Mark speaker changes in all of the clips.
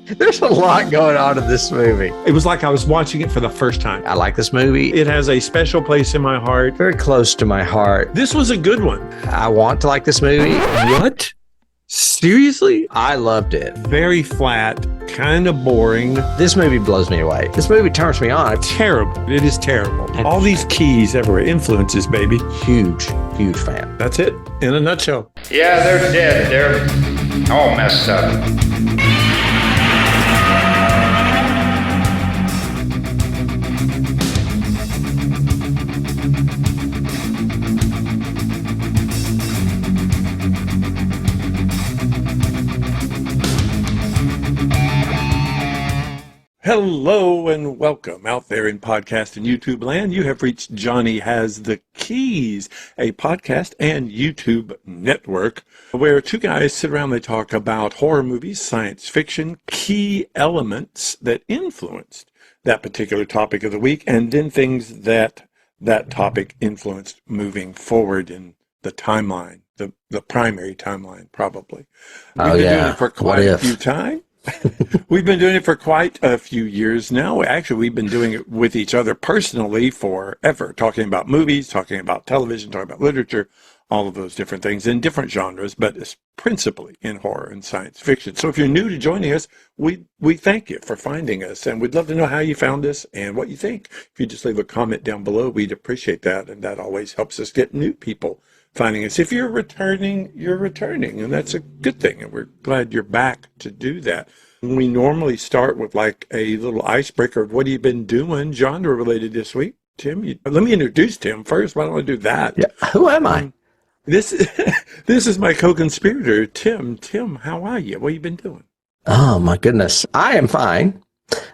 Speaker 1: There's a lot going on in this movie.
Speaker 2: It was like I was watching it for the first time.
Speaker 1: I like this movie.
Speaker 2: It has a special place in my heart.
Speaker 1: Very close to my heart.
Speaker 2: This was a good one.
Speaker 1: I want to like this movie.
Speaker 2: What? Seriously?
Speaker 1: I loved it.
Speaker 2: Very flat, kind of boring.
Speaker 1: This movie blows me away. This movie turns me on.
Speaker 2: Terrible. It is terrible. All these keys everywhere. Influences, baby.
Speaker 1: Huge fan.
Speaker 2: That's it in a nutshell.
Speaker 3: Yeah, they're dead. They're all messed up.
Speaker 2: Hello and welcome out there in podcast and YouTube land. You have reached Johnny Has the Keys, a podcast and YouTube network where two guys sit around, they talk about horror movies, science fiction, key elements that influenced that particular topic of the week, and then things that that topic influenced moving forward in the timeline, the primary timeline, probably. We've been doing it for quite a few times. We've been doing it for quite a few years now. Actually, we've been doing it with each other personally forever, talking about movies, talking about television, talking about literature, all of those different things in different genres, but it's principally in horror and science fiction. So if you're new to joining us, we thank you for finding us, and we'd love to know how you found us and what you think. If you just leave a comment down below, we'd appreciate that, and that always helps us get new people finding us. If you're returning, and that's a good thing, and we're glad you're back to do that. We normally start with like a little icebreaker of what have you been doing, genre related this week. Tim, let me introduce Tim first. Why don't I do that?
Speaker 1: Yeah. Who am I?
Speaker 2: This is my co-conspirator, Tim. Tim, how are you? What have you been doing?
Speaker 1: Oh, my goodness. I am fine.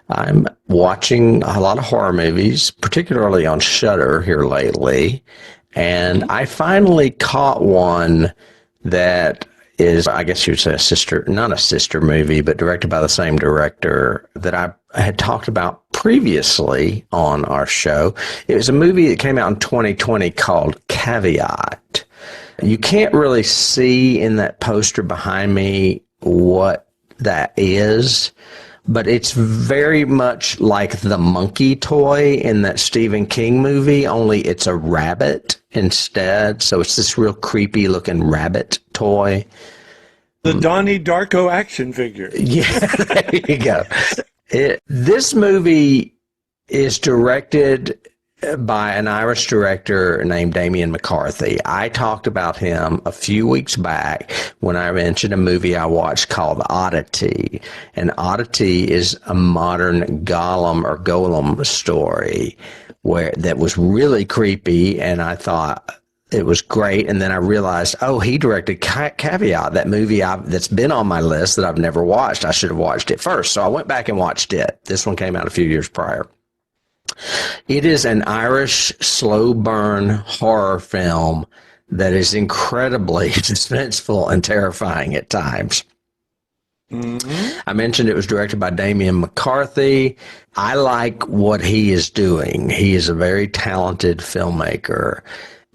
Speaker 1: I'm watching a lot of horror movies, particularly on Shudder here lately. And I finally caught one that is, I guess you would say not a sister movie, but directed by the same director that I had talked about previously on our show. It was a movie that came out in 2020 called Caveat. You can't really see in that poster behind me what that is, but it's very much like the monkey toy in that Stephen King movie, only it's a rabbit instead. So it's this real creepy looking rabbit toy.
Speaker 2: The Donnie Darko action figure.
Speaker 1: Yeah, there you go. This movie is directed by an Irish director named Damien McCarthy. I talked about him a few weeks back when I mentioned a movie I watched called Oddity. And Oddity is a modern Golem story that was really creepy, and I thought it was great. And then I realized, he directed Caveat, that movie that's been on my list that I've never watched. I should have watched it first. So I went back and watched it. This one came out a few years prior. It is an Irish slow burn horror film that is incredibly suspenseful and terrifying at times. Mm-hmm. I mentioned it was directed by Damien McCarthy. I like what he is doing. He is a very talented filmmaker.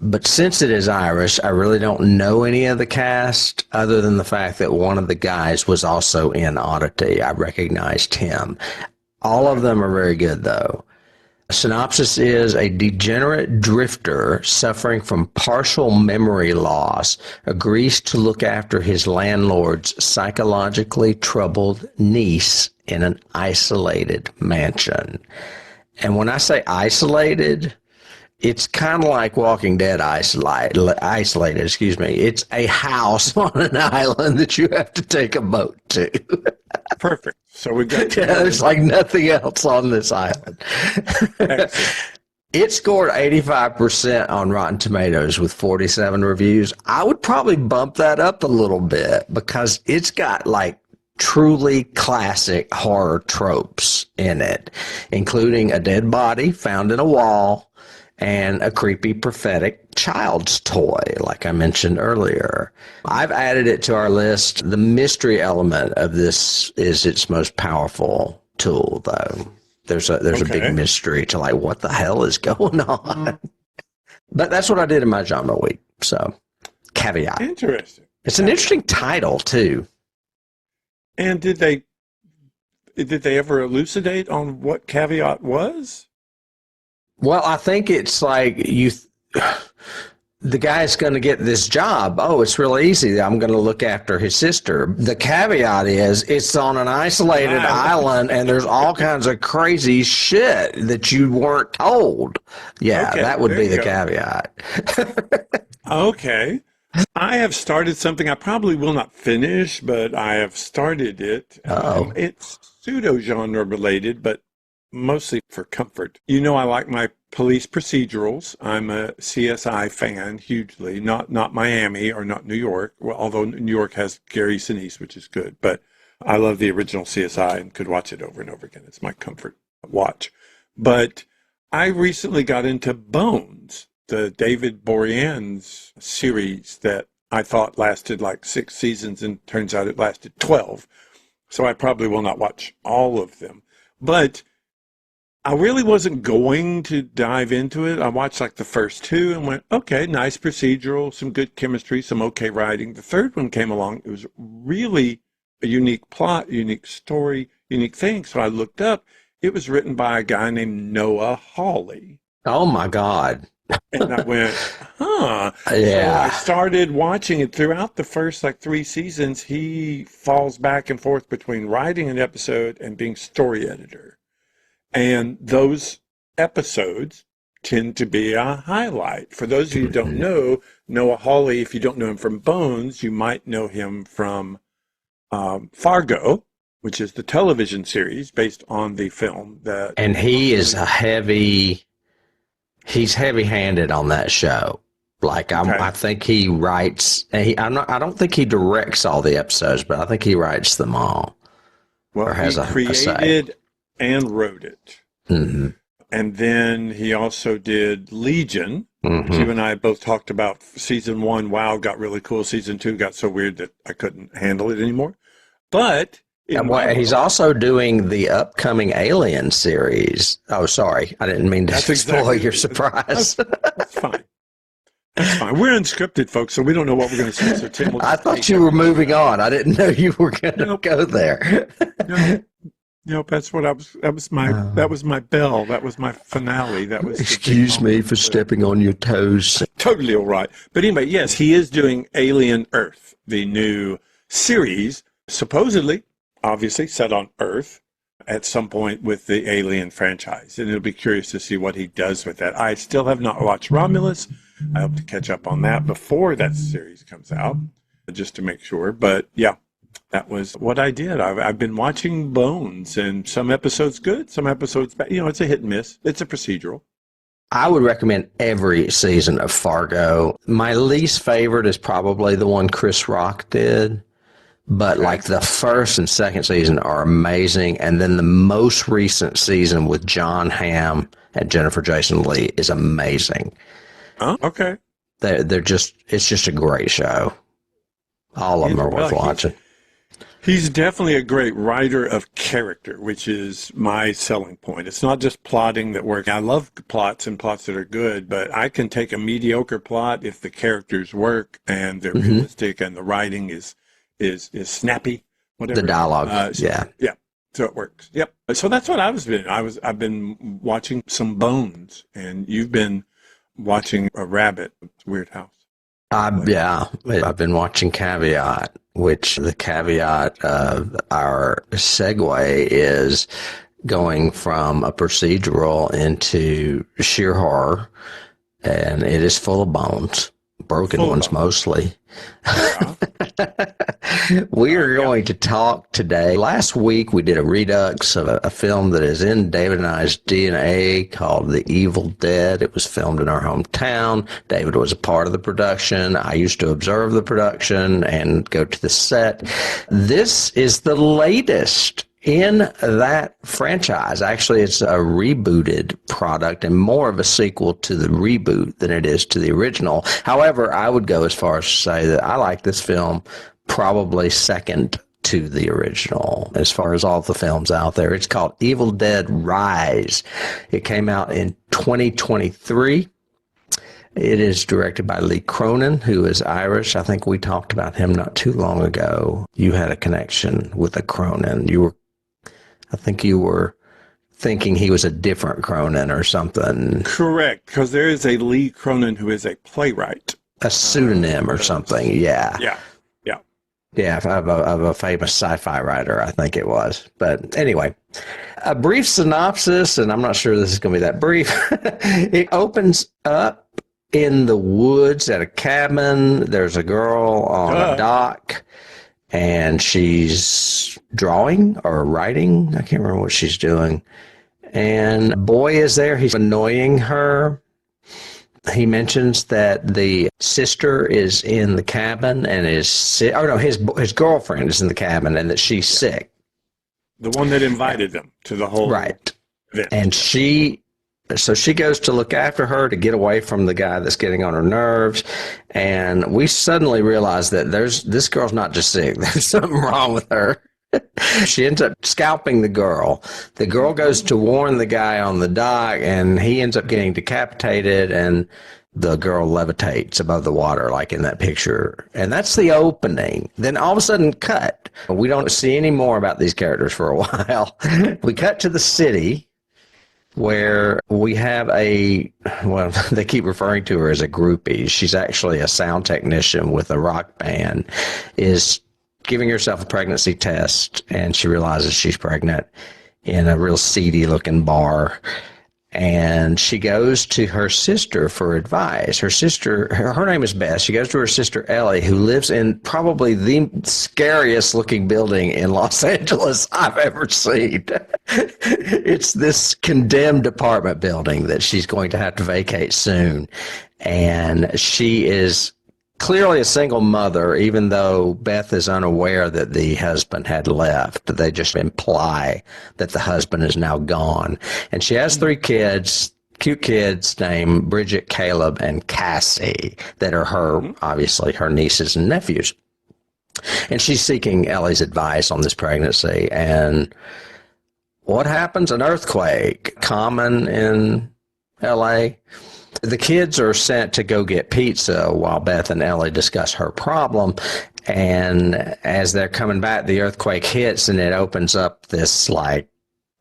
Speaker 1: But since it is Irish, I really don't know any of the cast other than the fact that one of the guys was also in Oddity. I recognized him. All of them are very good, though. Synopsis is a degenerate drifter suffering from partial memory loss agrees to look after his landlord's psychologically troubled niece in an isolated mansion. And when I say isolated, it's kind of like Walking Dead isolated, excuse me. It's a house on an island that you have to take a boat to.
Speaker 2: Perfect. So we've got
Speaker 1: there's like nothing else on this island. It scored 85% on Rotten Tomatoes with 47 reviews. I would probably bump that up a little bit because it's got like truly classic horror tropes in it, including a dead body found in a wall and a creepy prophetic child's toy, like I mentioned earlier. I've added it to our list. The mystery element of this is its most powerful tool, though. There's a big mystery to like, what the hell is going on? But that's what I did in my genre week. So, Caveat.
Speaker 2: Interesting.
Speaker 1: It's an interesting title, too.
Speaker 2: And did they did they ever elucidate on what caveat was?
Speaker 1: Well, I think it's like the guy's going to get this job. Oh, it's real easy. I'm going to look after his sister. The caveat is it's on an isolated island and there's all kinds of crazy shit that you weren't told. Yeah,
Speaker 2: Okay,
Speaker 1: that would
Speaker 2: there
Speaker 1: be
Speaker 2: you
Speaker 1: the
Speaker 2: go.
Speaker 1: caveat.
Speaker 2: Okay. I have started something I probably will not finish, but I have started it.
Speaker 1: Uh-oh.
Speaker 2: It's pseudo-genre related, but mostly for comfort. You know, I like my police procedurals. I'm a CSI fan hugely, not Miami or not New York, well, although New York has Gary Sinise, which is good, but I love the original CSI and could watch it over and over again. It's my comfort watch. But I recently got into Bones, the David Boreanaz series that I thought lasted like 6 seasons, and turns out it lasted 12. So I probably will not watch all of them. But I really wasn't going to dive into it. I watched like the first 2 and went, okay, nice procedural, some good chemistry, some okay writing. The third one came along. It was really a unique plot, unique story, unique thing. So I looked up. It was written by a guy named Noah Hawley.
Speaker 1: Oh, my God.
Speaker 2: And I went, huh.
Speaker 1: Yeah.
Speaker 2: So I started watching it. Throughout the first like 3 seasons. He falls back and forth between writing an episode and being story editor. And those episodes tend to be a highlight. For those of you who don't know, Noah Hawley, if you don't know him from Bones, you might know him from Fargo, which is the television series based on the film.
Speaker 1: And he is he's heavy-handed on that show. Like, I think he writes, I don't think he directs all the episodes, but I think he writes them all.
Speaker 2: Well,
Speaker 1: has
Speaker 2: he
Speaker 1: a
Speaker 2: created and wrote it.
Speaker 1: Mm-hmm.
Speaker 2: And then he also did Legion,
Speaker 1: Mm-hmm.
Speaker 2: which you and I both talked about. Season 1, wow, got really cool. Season 2 got so weird that I couldn't handle it anymore. But
Speaker 1: he's also doing the upcoming Alien series. Oh, sorry. I didn't mean to spoil your surprise.
Speaker 2: That's fine. That's fine. We're unscripted, folks, so we don't know what we're going to say. So Tim will
Speaker 1: I thought you were moving on. I didn't know you were going to go there.
Speaker 2: Nope, that's what that was my bell. That was my finale. That was
Speaker 1: Excuse me for stepping on your toes.
Speaker 2: Totally all right. But anyway, yes, he is doing Alien Earth, the new series, supposedly, obviously set on Earth at some point with the Alien franchise. And it'll be curious to see what he does with that. I still have not watched Romulus. I hope to catch up on that before that series comes out, just to make sure. But yeah, that was what I did. I've been watching Bones, and some episodes good, some episodes bad. You know, it's a hit and miss. It's a procedural.
Speaker 1: I would recommend every season of Fargo. My least favorite is probably the one Chris Rock did. But like the first and second season are amazing. And then the most recent season with John Hamm and Jennifer Jason Leigh is amazing.
Speaker 2: Oh, okay.
Speaker 1: It's just a great show. All of them are worth watching.
Speaker 2: He's definitely a great writer of character, which is my selling point. It's not just plotting that works. I love plots and plots that are good, but I can take a mediocre plot if the characters work and they're realistic and the writing is snappy, whatever.
Speaker 1: The dialogue,
Speaker 2: yeah. So it works. Yep. So that's what I've been watching some Bones, and you've been watching a Rabbit, Weird House.
Speaker 1: I've been watching Caveat, which the caveat of our segue is going from a procedural into sheer horror, and it is full of bones, broken ones mostly.
Speaker 2: Yeah.
Speaker 1: We are going to talk today. Last week we did a redux of a film that is in David and I's DNA called The Evil Dead. It was filmed in our hometown. David was a part of the production. I used to observe the production and go to the set. This is the latest in that franchise. Actually, it's a rebooted product and more of a sequel to the reboot than it is to the original. However, I would go as far as to say that I like this film probably second to the original as far as all the films out there. It's called Evil Dead Rise. It came out in 2023. It is directed by Lee Cronin, who is Irish. I think we talked about him not too long ago. You had a connection with a Cronin. I think you were thinking he was a different Cronin or something,
Speaker 2: Correct, because there is a Lee Cronin who is a playwright.
Speaker 1: a pseudonym or something. Yeah.
Speaker 2: Yeah, yeah.
Speaker 1: Yeah, of a famous sci-fi writer, I think it was. But anyway, a brief synopsis, and I'm not sure this is going to be that brief. It opens up in the woods at a cabin. There's a girl on a dock, and she's drawing or writing. I can't remember what she's doing. And a boy is there. He's annoying her. He mentions that the sister is in the cabin and is sick. Oh, no, his girlfriend is in the cabin and that she's sick.
Speaker 2: The one that invited them to the whole
Speaker 1: Right.
Speaker 2: event.
Speaker 1: And she goes to look after her to get away from the guy that's getting on her nerves. And we suddenly realize that this girl's not just sick. There's something wrong with her. She ends up scalping the girl. The girl goes to warn the guy on the dock, and he ends up getting decapitated, and the girl levitates above the water, like in that picture. And that's the opening. Then all of a sudden, cut. We don't see any more about these characters for a while. We cut to the city, where we have they keep referring to her as a groupie. She's actually a sound technician with a rock band, is giving herself a pregnancy test, and she realizes she's pregnant in a real seedy looking bar. And she goes to her sister for advice. Her sister, her name is Beth. She goes to her sister Ellie, who lives in probably the scariest looking building in Los Angeles I've ever seen. It's this condemned apartment building that she's going to have to vacate soon. And she is clearly a single mother, even though Beth is unaware that the husband had left. They just imply that the husband is now gone. And she has 3 kids, cute kids named Bridget, Caleb, and Cassie, that are obviously her nieces and nephews. And she's seeking Ellie's advice on this pregnancy. And what happens? An earthquake, common in L.A. The kids are sent to go get pizza while Beth and Ellie discuss her problem. And as they're coming back, the earthquake hits and it opens up this like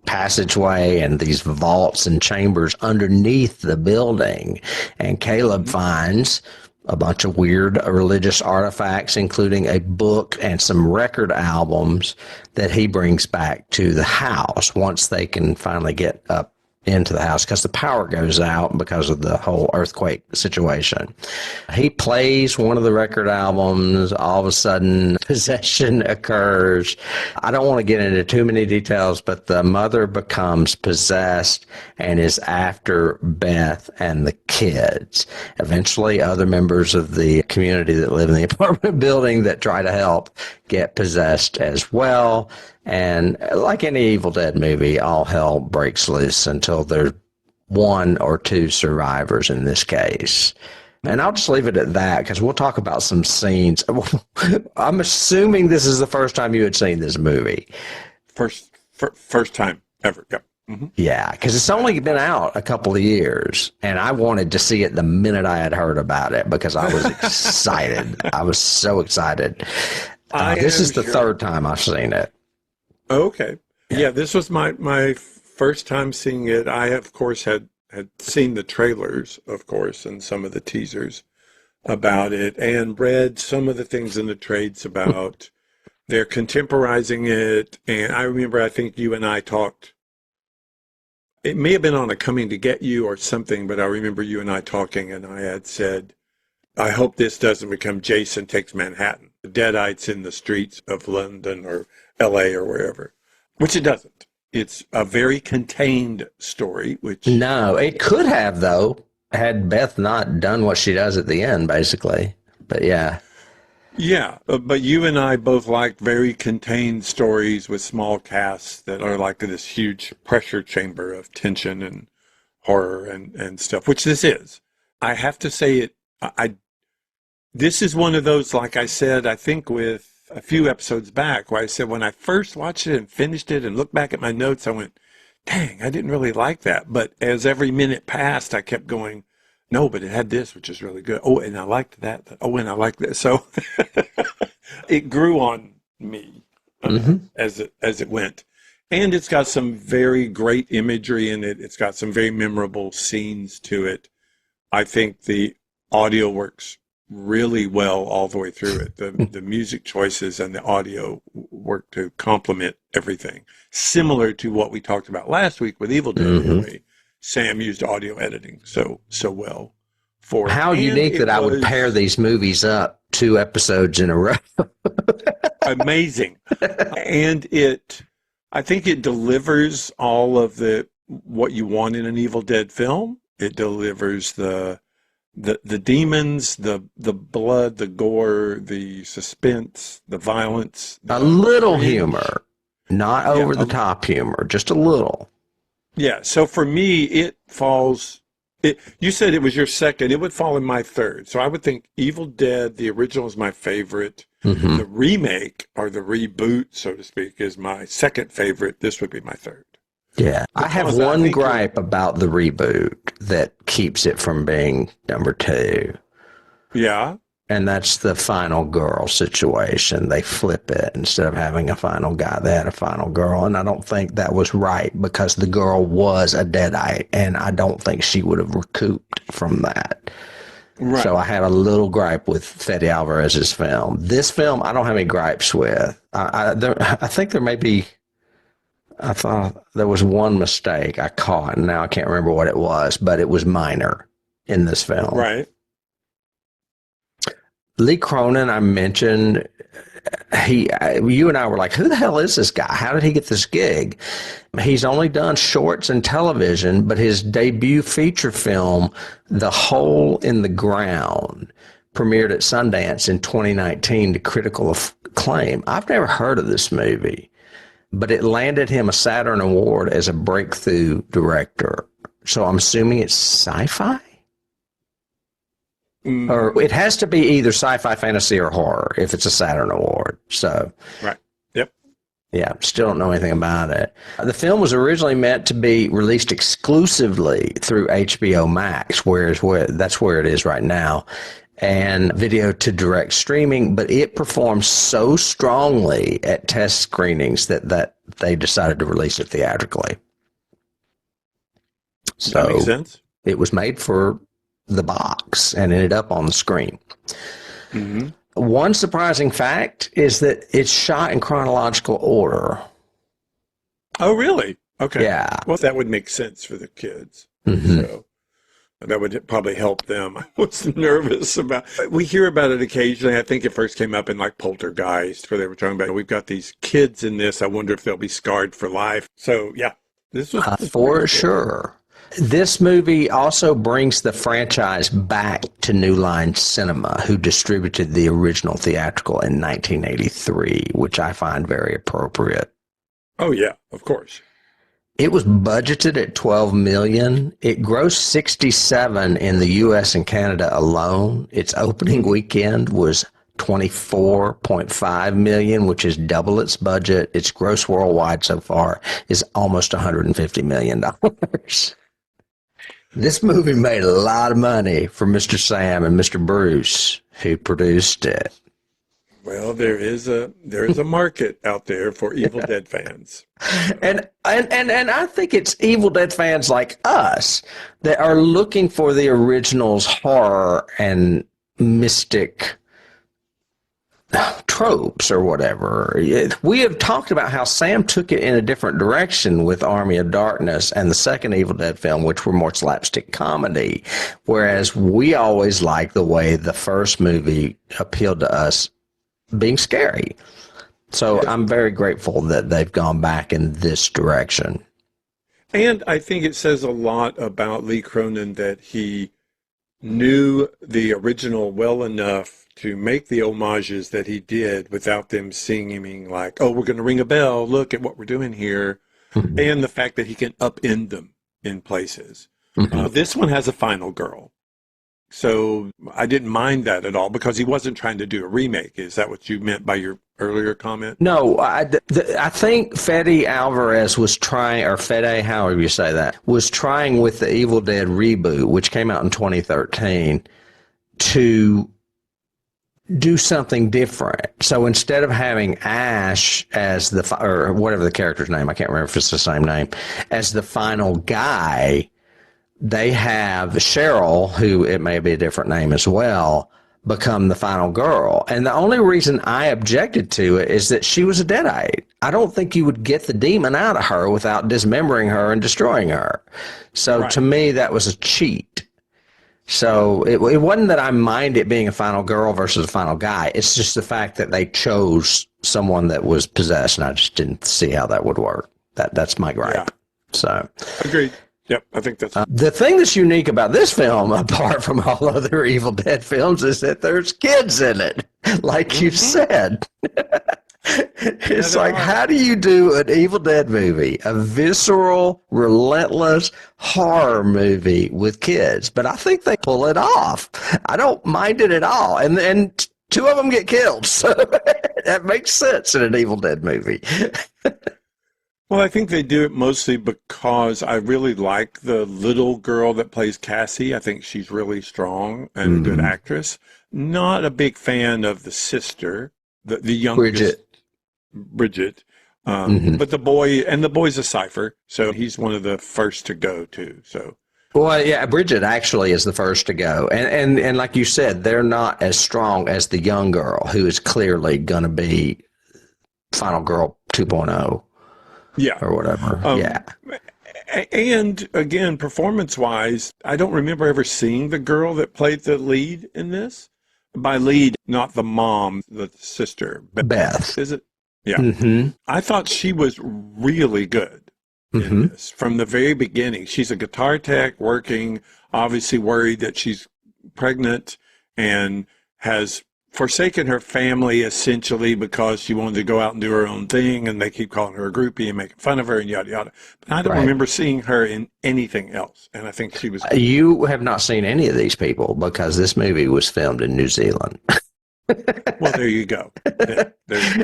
Speaker 1: passageway and these vaults and chambers underneath the building. And Caleb finds a bunch of weird religious artifacts, including a book and some record albums that he brings back to the house once they can finally get up into the house, because the power goes out because of the whole earthquake situation. He plays one of the record albums. All of a sudden, possession occurs. I don't want to get into too many details, but the mother becomes possessed and is after Beth and the kids. Eventually, other members of the community that live in the apartment building that try to help get possessed as well. And like any Evil Dead movie, all hell breaks loose until there's 1 or 2 survivors in this case. And I'll just leave it at that because we'll talk about some scenes. I'm assuming this is the first time you had seen this movie.
Speaker 2: First time ever. Yep. Mm-hmm.
Speaker 1: Yeah, because it's only been out a couple of years, and I wanted to see it the minute I had heard about it because I was excited. I was so excited. This is the third time I've seen it.
Speaker 2: Okay. Yeah, this was my first time seeing it. I, of course, had seen the trailers, of course, and some of the teasers about it, and read some of the things in the trades about they're contemporizing it. And I remember, I think you and I talked, it may have been on a Coming to Get You or something, but I remember you and I talking, and I had said, I hope this doesn't become Jason Takes Manhattan, the Deadites in the streets of London or L.A. or wherever, which it doesn't. It's a very contained story, which...
Speaker 1: No, it could have, though, had Beth not done what she does at the end, basically. But yeah.
Speaker 2: Yeah, but you and I both like very contained stories with small casts that are like this huge pressure chamber of tension and horror and stuff, which this is. I have to say this is one of those, like I said, I think with a few episodes back, where I said when I first watched it and finished it and looked back at my notes, I went, dang, I didn't really like that. But as every minute passed, I kept going, no, but it had this, which is really good. Oh, and I liked that. Oh, and I liked this. So it grew on me as it went. And it's got some very great imagery in it. It's got some very memorable scenes to it. I think the audio works really well all the way through it. The music choices and the audio work to complement everything. Similar to what we talked about last week with Evil Dead, the way Sam used audio editing so well for it.
Speaker 1: How unique that I would pair these movies up 2 episodes in a row.
Speaker 2: Amazing. And I think it delivers all of what you want in an Evil Dead film. It delivers the demons, the blood, the gore, the suspense, the violence.
Speaker 1: A little humor, not over the top humor, just a little.
Speaker 2: Yeah. So for me, it falls. You said it was your second. It would fall in my third. So I would think Evil Dead, the original, is my favorite. The remake or the reboot, so to speak, is my second favorite. This would be my third.
Speaker 1: Yeah. I have one gripe about the reboot that keeps it from being number 2.
Speaker 2: Yeah.
Speaker 1: And that's the final girl situation. They flip it. Instead of having a final guy, they had a final girl. And I don't think that was right because the girl was a Deadite. And I don't think she would have recouped from that. Right. So I have a little gripe with Fede Alvarez's film. This film, I don't have any gripes with. I think there may be... I thought there was one mistake I caught, and now I can't remember what it was, but it was minor in this film.
Speaker 2: Right.
Speaker 1: Lee Cronin, I mentioned, you and I were like, who the hell is this guy? How did he get this gig? He's only done shorts and television, but his debut feature film, The Hole in the Ground, premiered at Sundance in 2019 to critical acclaim. I've never heard of this movie, but it landed him a Saturn Award as a breakthrough director. So I'm assuming it's sci-fi? Or it has to be either sci-fi, fantasy, or horror if it's a Saturn Award. So,
Speaker 2: right. Yep.
Speaker 1: Yeah, still don't know anything about it. The film was originally meant to be released exclusively through HBO Max, that's where it is right now, and video to direct streaming, but it performed so strongly at test screenings that they decided to release it theatrically. So
Speaker 2: that makes sense.
Speaker 1: It was made for the box and ended up on the screen. One surprising fact is that it's shot in chronological order.
Speaker 2: Oh, really? Okay.
Speaker 1: Yeah.
Speaker 2: Well, that would make sense for the kids. So that would probably help them. I was nervous about we hear about it occasionally. I think it first came up in like Poltergeist, where they were talking about, we've got these kids in this. I wonder if they'll be scarred for life. So, yeah, this was
Speaker 1: for sure. This movie also brings the franchise back to New Line Cinema, who distributed the original theatrical in 1983, which I find very appropriate.
Speaker 2: Oh, yeah, of course.
Speaker 1: It was budgeted at $12 million. It grossed $67 in the U.S. and Canada alone. Its opening weekend was $24.5 million, which is double its budget. Its gross worldwide so far is almost $150 million. This movie made a lot of money for Mr. Sam and Mr. Bruce, who produced it.
Speaker 2: Well, there is a market out there for Evil Dead fans.
Speaker 1: And I think it's Evil Dead fans like us that are looking for the original's horror and mystic tropes or whatever. We have talked about how Sam took it in a different direction with Army of Darkness and the second Evil Dead film, which were more slapstick comedy, whereas we always liked the way the first movie appealed to us, being scary. So I'm very grateful that they've gone back in this direction.
Speaker 2: And I think it says a lot about Lee Cronin that he knew the original well enough to make the homages that he did without them seeming like, oh, we're going to ring a bell, look at what we're doing here, and the fact that he can upend them in places. This one has a final girl. So I didn't mind that at all because he wasn't trying to do a remake. Is that what you meant by your earlier comment?
Speaker 1: No, I think Fede Alvarez was trying, or Fede, however you say that, was trying with the Evil Dead reboot, which came out in 2013, to do something different. So instead of having Ash as or whatever the character's name, I can't remember if it's the same name, as the final guy, they have Cheryl, who it may be a different name as well, become the final girl. And the only reason I objected to it is that she was a Deadite. I don't think you would get the demon out of her without dismembering her and destroying her. So to me, that was a cheat. So it wasn't that I mind it being a final girl versus a final guy. It's just the fact that they chose someone that was possessed, and I just didn't see how that would work. That's my gripe.
Speaker 2: Yeah.
Speaker 1: So
Speaker 2: agreed. Yep, I think that's
Speaker 1: the thing that's unique about this film, apart from all other Evil Dead films, is that there's kids in it, like you said. It's like, how do you do an Evil Dead movie, a visceral, relentless horror movie with kids? But I think they pull it off. I don't mind it at all. And then two of them get killed, so that makes sense in an Evil Dead movie.
Speaker 2: Well, I think they do it mostly because I really like the little girl that plays Cassie. I think she's really strong and a good actress. Not a big fan of the sister, the youngest, Bridget. But the boy's a Cypher, so he's one of the first to go too. So,
Speaker 1: well, yeah, Bridget actually is the first to go, and like you said, they're not as strong as the young girl, who is clearly going to be Final Girl 2.0.
Speaker 2: Yeah.
Speaker 1: Or whatever. Yeah.
Speaker 2: And again, performance-wise, I don't remember ever seeing the girl that played the lead in this. By lead, not the mom, the sister.
Speaker 1: Beth.
Speaker 2: Is it? Yeah. I thought she was really good in this from the very beginning. She's a guitar tech working, obviously worried that she's pregnant and has forsaken her family essentially because she wanted to go out and do her own thing, and they keep calling her a groupie and making fun of her and yada yada. But I don't remember seeing her in anything else, and I think she was.
Speaker 1: You have not seen any of these people because this movie was filmed in New Zealand.
Speaker 2: Well, there you go.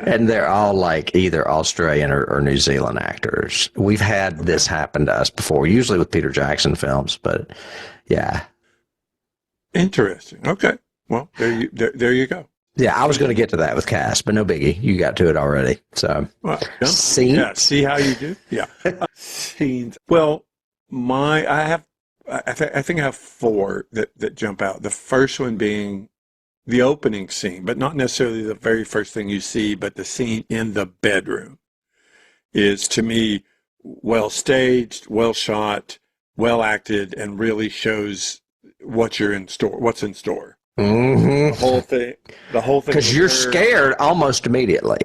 Speaker 1: And they're all like either Australian or New Zealand actors. We've had this happen to us before, usually with Peter Jackson films, but yeah.
Speaker 2: Interesting. Okay. Well, there you go.
Speaker 1: Yeah, I was going to get to that with cast, but no biggie. You got to it already. So, scenes?
Speaker 2: Yeah, see how you do? Yeah. Scenes. Well, I think I have four that jump out. The first one being the opening scene, but not necessarily the very first thing you see, but the scene in the bedroom is, to me, well staged, well shot, well acted, and really shows what's in store. The whole thing.
Speaker 1: Because you're scared almost immediately.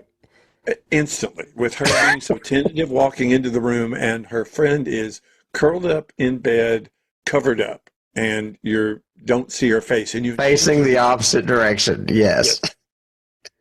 Speaker 2: Instantly, with her being so tentative, walking into the room, and her friend is curled up in bed, covered up, and you don't see her face, and you
Speaker 1: facing the opposite direction. Yes.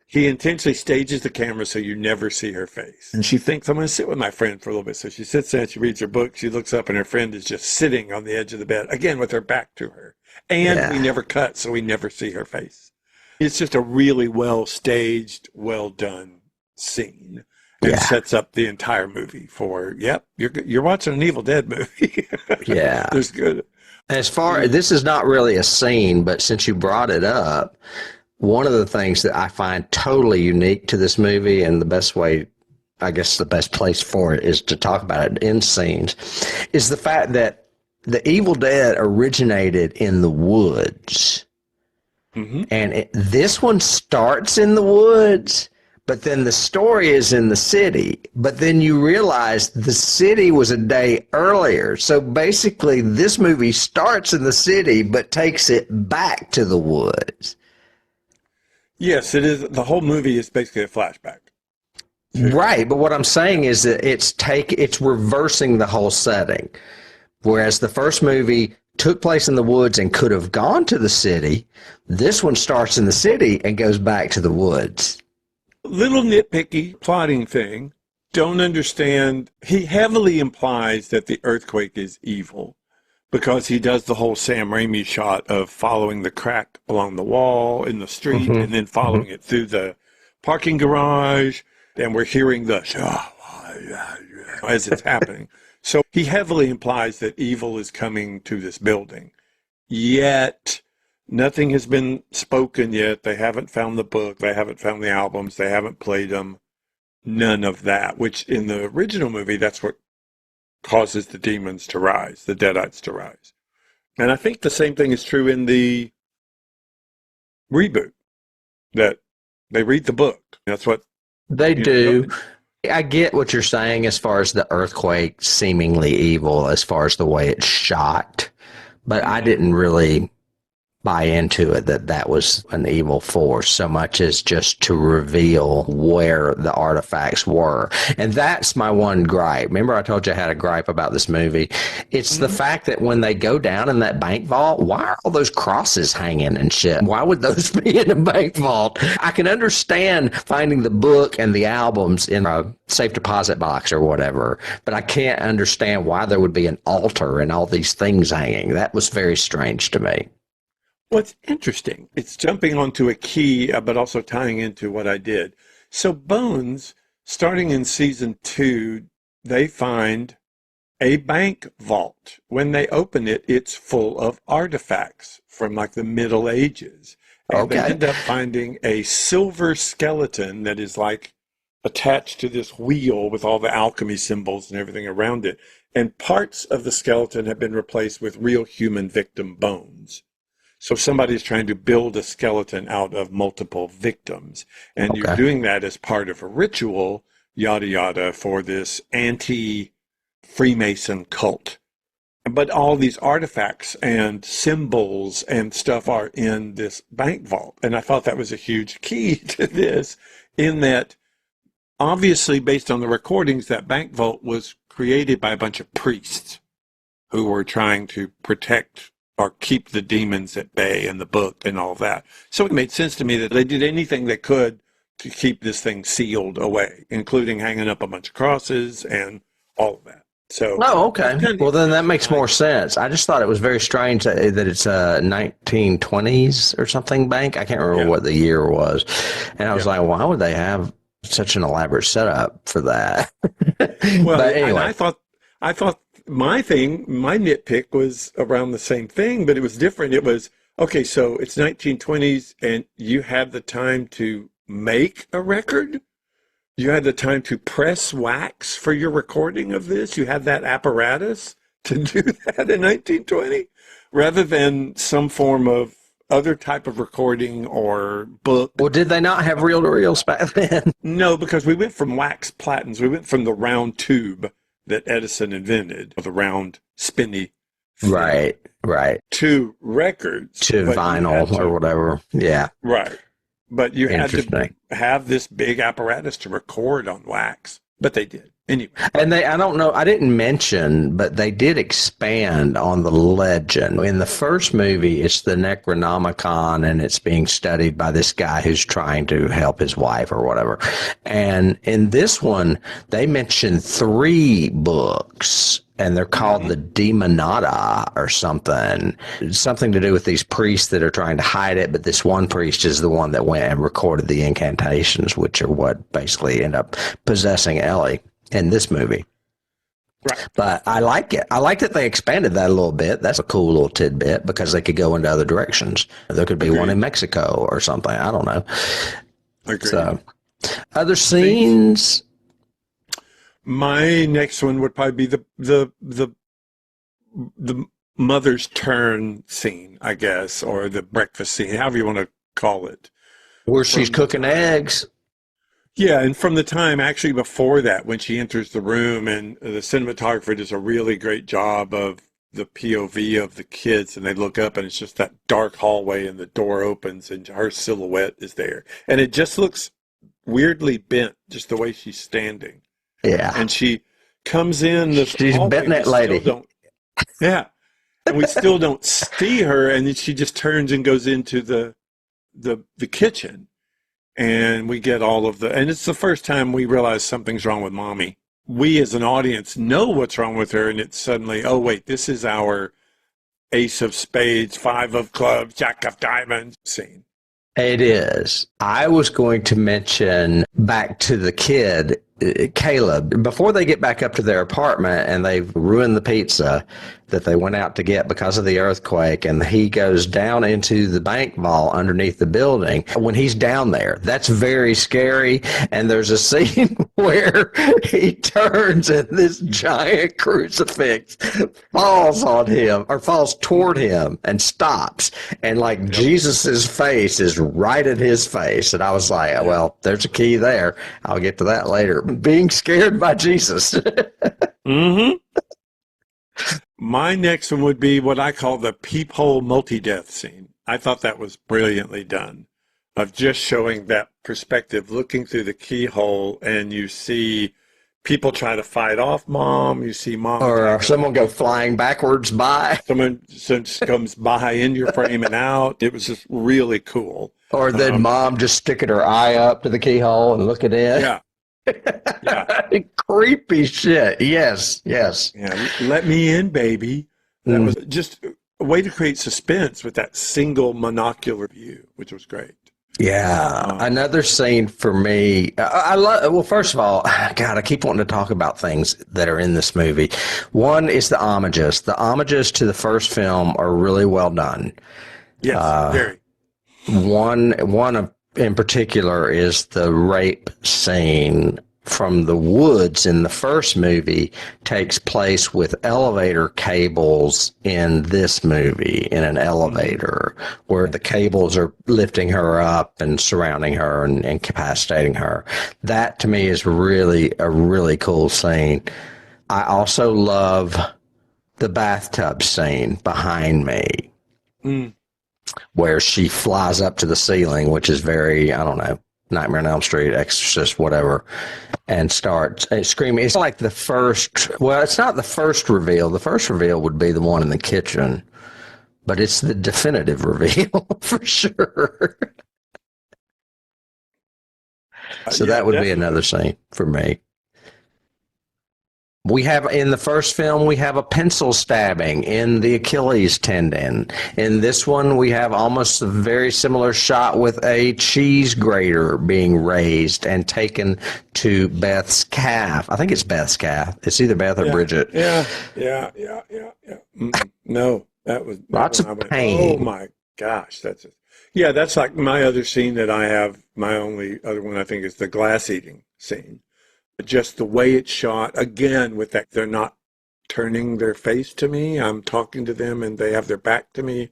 Speaker 2: He intentionally stages the camera so you never see her face. And she thinks, I'm going to sit with my friend for a little bit. So she sits down, she reads her book, she looks up, and her friend is just sitting on the edge of the bed, again, with her back to her. And we never cut, so we never see her face. It's just a really well staged, well done scene. And sets up the entire movie for, you're watching an Evil Dead movie.
Speaker 1: Yeah.
Speaker 2: There's good.
Speaker 1: This is not really a scene, but since you brought it up, one of the things that I find totally unique to this movie, and the best way, I guess the best place for it is to talk about it in scenes, is the fact that the Evil Dead originated in the woods. And this one starts in the woods, but then the story is in the city. But then you realize the city was a day earlier. So basically, this movie starts in the city, but takes it back to the woods.
Speaker 2: Yes, it is. The whole movie is basically a flashback.
Speaker 1: Right, but what I'm saying is that it's reversing the whole setting. Whereas the first movie took place in the woods and could have gone to the city, this one starts in the city and goes back to the woods.
Speaker 2: Little nitpicky plotting thing. Don't understand. He heavily implies that the earthquake is evil, because he does the whole Sam Raimi shot of following the crack along the wall in the street and then following it through the parking garage. And we're hearing the as it's happening. So he heavily implies that evil is coming to this building. Yet Nothing has been spoken yet. They haven't found the book. They haven't found the albums. They haven't played them. None of that, which in the original movie, that's what causes the demons to rise, the Deadites to rise. And I think the same thing is true in the reboot, that they read the book. That's what
Speaker 1: They do. I get what you're saying as far as the earthquake seemingly evil, as far as the way it's shot, but I didn't really buy into it that was an evil force so much as just to reveal where the artifacts were. And that's my one gripe. Remember I told you I had a gripe about this movie? It's the fact that when they go down in that bank vault, why are all those crosses hanging and shit? Why would those be in a bank vault? I can understand finding the book and the albums in a safe deposit box or whatever, but I can't understand why there would be an altar and all these things hanging. That was very strange to me.
Speaker 2: What's interesting, it's jumping onto a key, but also tying into what I did. So Bones, starting in season 2, they find a bank vault. When they open it, it's full of artifacts from like the Middle Ages. And they end up finding a silver skeleton that is like attached to this wheel with all the alchemy symbols and everything around it. And parts of the skeleton have been replaced with real human victim bones. So somebody's trying to build a skeleton out of multiple victims. And you're doing that as part of a ritual, yada, yada, for this anti-Freemason cult. But all these artifacts and symbols and stuff are in this bank vault. And I thought that was a huge key to this, in that obviously based on the recordings, that bank vault was created by a bunch of priests who were trying to protect or keep the demons at bay in the book and all that. So it made sense to me that they did anything they could to keep this thing sealed away, including hanging up a bunch of crosses and all of that. So,
Speaker 1: Well, then that makes more sense. I just thought it was very strange that it's a 1920s or something bank. I can't remember what the year was. And I was like, why would they have such an elaborate setup for that?
Speaker 2: Well,
Speaker 1: but anyway.
Speaker 2: I thought my nitpick was around the same thing, but it was different. It was, okay, so it's 1920s and you had the time to make a record? You had the time to press wax for your recording of this? You had that apparatus to do that in 1920? Rather than some form of other type of recording or book.
Speaker 1: Well, did they not have reel-to-reels back then?
Speaker 2: No, because we went from wax platens. We went from the round tube that Edison invented, the round, spinny thing,
Speaker 1: right,
Speaker 2: to records.
Speaker 1: To vinyl or whatever. Yeah.
Speaker 2: Right. But you had to have this big apparatus to record on wax. But they did. Anyway.
Speaker 1: And I don't know, I didn't mention, but they did expand on the legend. In the first movie, it's the Necronomicon, and it's being studied by this guy who's trying to help his wife or whatever. And in this one, they mention 3 books, and they're called the Demonata or something. Something to do with these priests that are trying to hide it, but this one priest is the one that went and recorded the incantations, which are what basically end up possessing Ellie in this movie.
Speaker 2: Right.
Speaker 1: But I like it. I like that they expanded that a little bit. That's a cool little tidbit because they could go into other directions. There could be one in Mexico or something. I don't know.
Speaker 2: Agreed.
Speaker 1: So, other scenes.
Speaker 2: My next one would probably be the mother's turn scene, I guess, or the breakfast scene, however you want to call it.
Speaker 1: Where she's cooking eggs.
Speaker 2: Yeah, and from the time actually before that, when she enters the room, and the cinematographer does a really great job of the POV of the kids, and they look up and it's just that dark hallway and the door opens and her silhouette is there. And it just looks weirdly bent, just the way she's standing.
Speaker 1: Yeah.
Speaker 2: And she comes in this
Speaker 1: she's
Speaker 2: hallway,
Speaker 1: bent that lady.
Speaker 2: Yeah. And we still don't see her, and then she just turns and goes into the kitchen. And we get all of and it's the first time we realize something's wrong with mommy. We as an audience know what's wrong with her, and it's suddenly, oh wait, this is our ace of spades, 5 of clubs, jack of diamonds scene.
Speaker 1: It is. I was going to mention back to the kid Caleb, before they get back up to their apartment and they've ruined the pizza that they went out to get because of the earthquake, and he goes down into the bank vault underneath the building. When he's down there, that's very scary. And there's a scene where he turns and this giant crucifix falls on him, or falls toward him, and stops. And like Jesus's face is right at his face. And I was like, well, there's a key there. I'll get to that later. Being scared by Jesus.
Speaker 2: Mm-hmm. My next one would be what I call the peephole multi-death scene. I thought that was brilliantly done, of just showing that perspective, looking through the keyhole, and you see people try to fight off mom. You see mom.
Speaker 1: Or someone go flying backwards by.
Speaker 2: Someone comes by in your frame and out. It was just really cool.
Speaker 1: Or then mom just sticking her eye up to the keyhole and looking in.
Speaker 2: Yeah. Yeah.
Speaker 1: Creepy shit. Yes.
Speaker 2: Yeah. Let me in, baby. That was just a way to create suspense with that single monocular view, which was great.
Speaker 1: Yeah. Another scene for me. I love. Well, first of all, God, I keep wanting to talk about things that are in this movie. One is the homages. The homages to the first film are really well done.
Speaker 2: Yes, very.
Speaker 1: One in particular is the rape scene from the woods in the first movie takes place with elevator cables in this movie, in an elevator, where the cables are lifting her up and surrounding her and incapacitating her. That to me is really a really cool scene. I also love the bathtub scene behind me. Where she flies up to the ceiling, which is very, I don't know, Nightmare on Elm Street, Exorcist, whatever, and starts screaming. It's like the first, well, it's not the first reveal. The first reveal would be the one in the kitchen, but it's the definitive reveal for sure. So that would be another scene for me. We have, in the first film, we have a pencil stabbing in the Achilles tendon. In this one, we have almost a very similar shot with a cheese grater being raised and taken to Beth's calf. I think it's Beth's calf. It's either Beth or Bridget.
Speaker 2: Yeah. No, that was
Speaker 1: lots of pain.
Speaker 2: Oh my gosh, that's like my other scene that I have. My only other one, I think, is the glass eating scene. Just the way it's shot, again, with that, they're not turning their face to me. I'm talking to them and they have their back to me.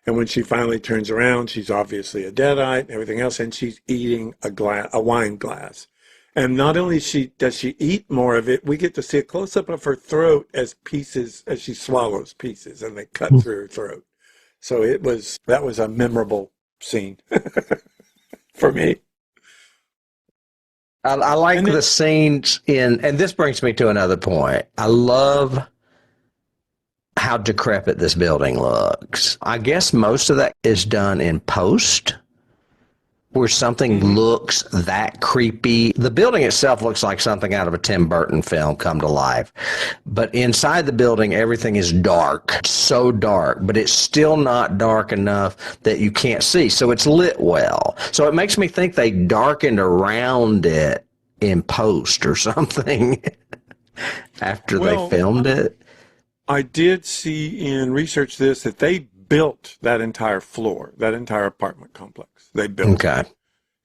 Speaker 2: And when she finally turns around, she's obviously a Deadite and everything else, and she's eating a wine glass. And not only does she eat more of it, we get to see a close-up of her throat as she swallows pieces, and they cut through her throat. So that was a memorable scene for me.
Speaker 1: I like the scenes and this brings me to another point. I love how decrepit this building looks. I guess most of that is done in post, where something looks that creepy. The building itself looks like something out of a Tim Burton film come to life. But inside the building, everything is dark, so dark, but it's still not dark enough that you can't see. So it's lit well. So it makes me think they darkened around it in post or something after they filmed it.
Speaker 2: I did see in research that they built that entire floor, that entire apartment complex. They built it.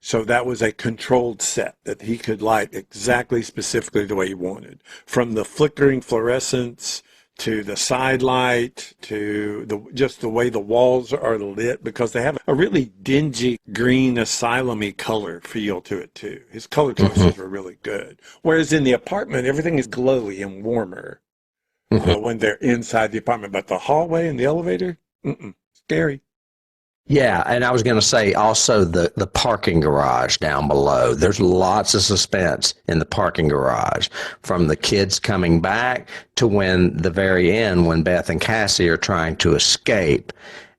Speaker 2: So that was a controlled set that he could light exactly specifically the way he wanted. From the flickering fluorescence to the side light to just the way the walls are lit, because they have a really dingy green asylum-y color feel to it too. His color choices were really good. Whereas in the apartment, everything is glowy and warmer when they're inside the apartment. But the hallway and the elevator, scary.
Speaker 1: Yeah, and I was going to say also the parking garage down below. There's lots of suspense in the parking garage, from the kids coming back to the very end when Beth and Cassie are trying to escape.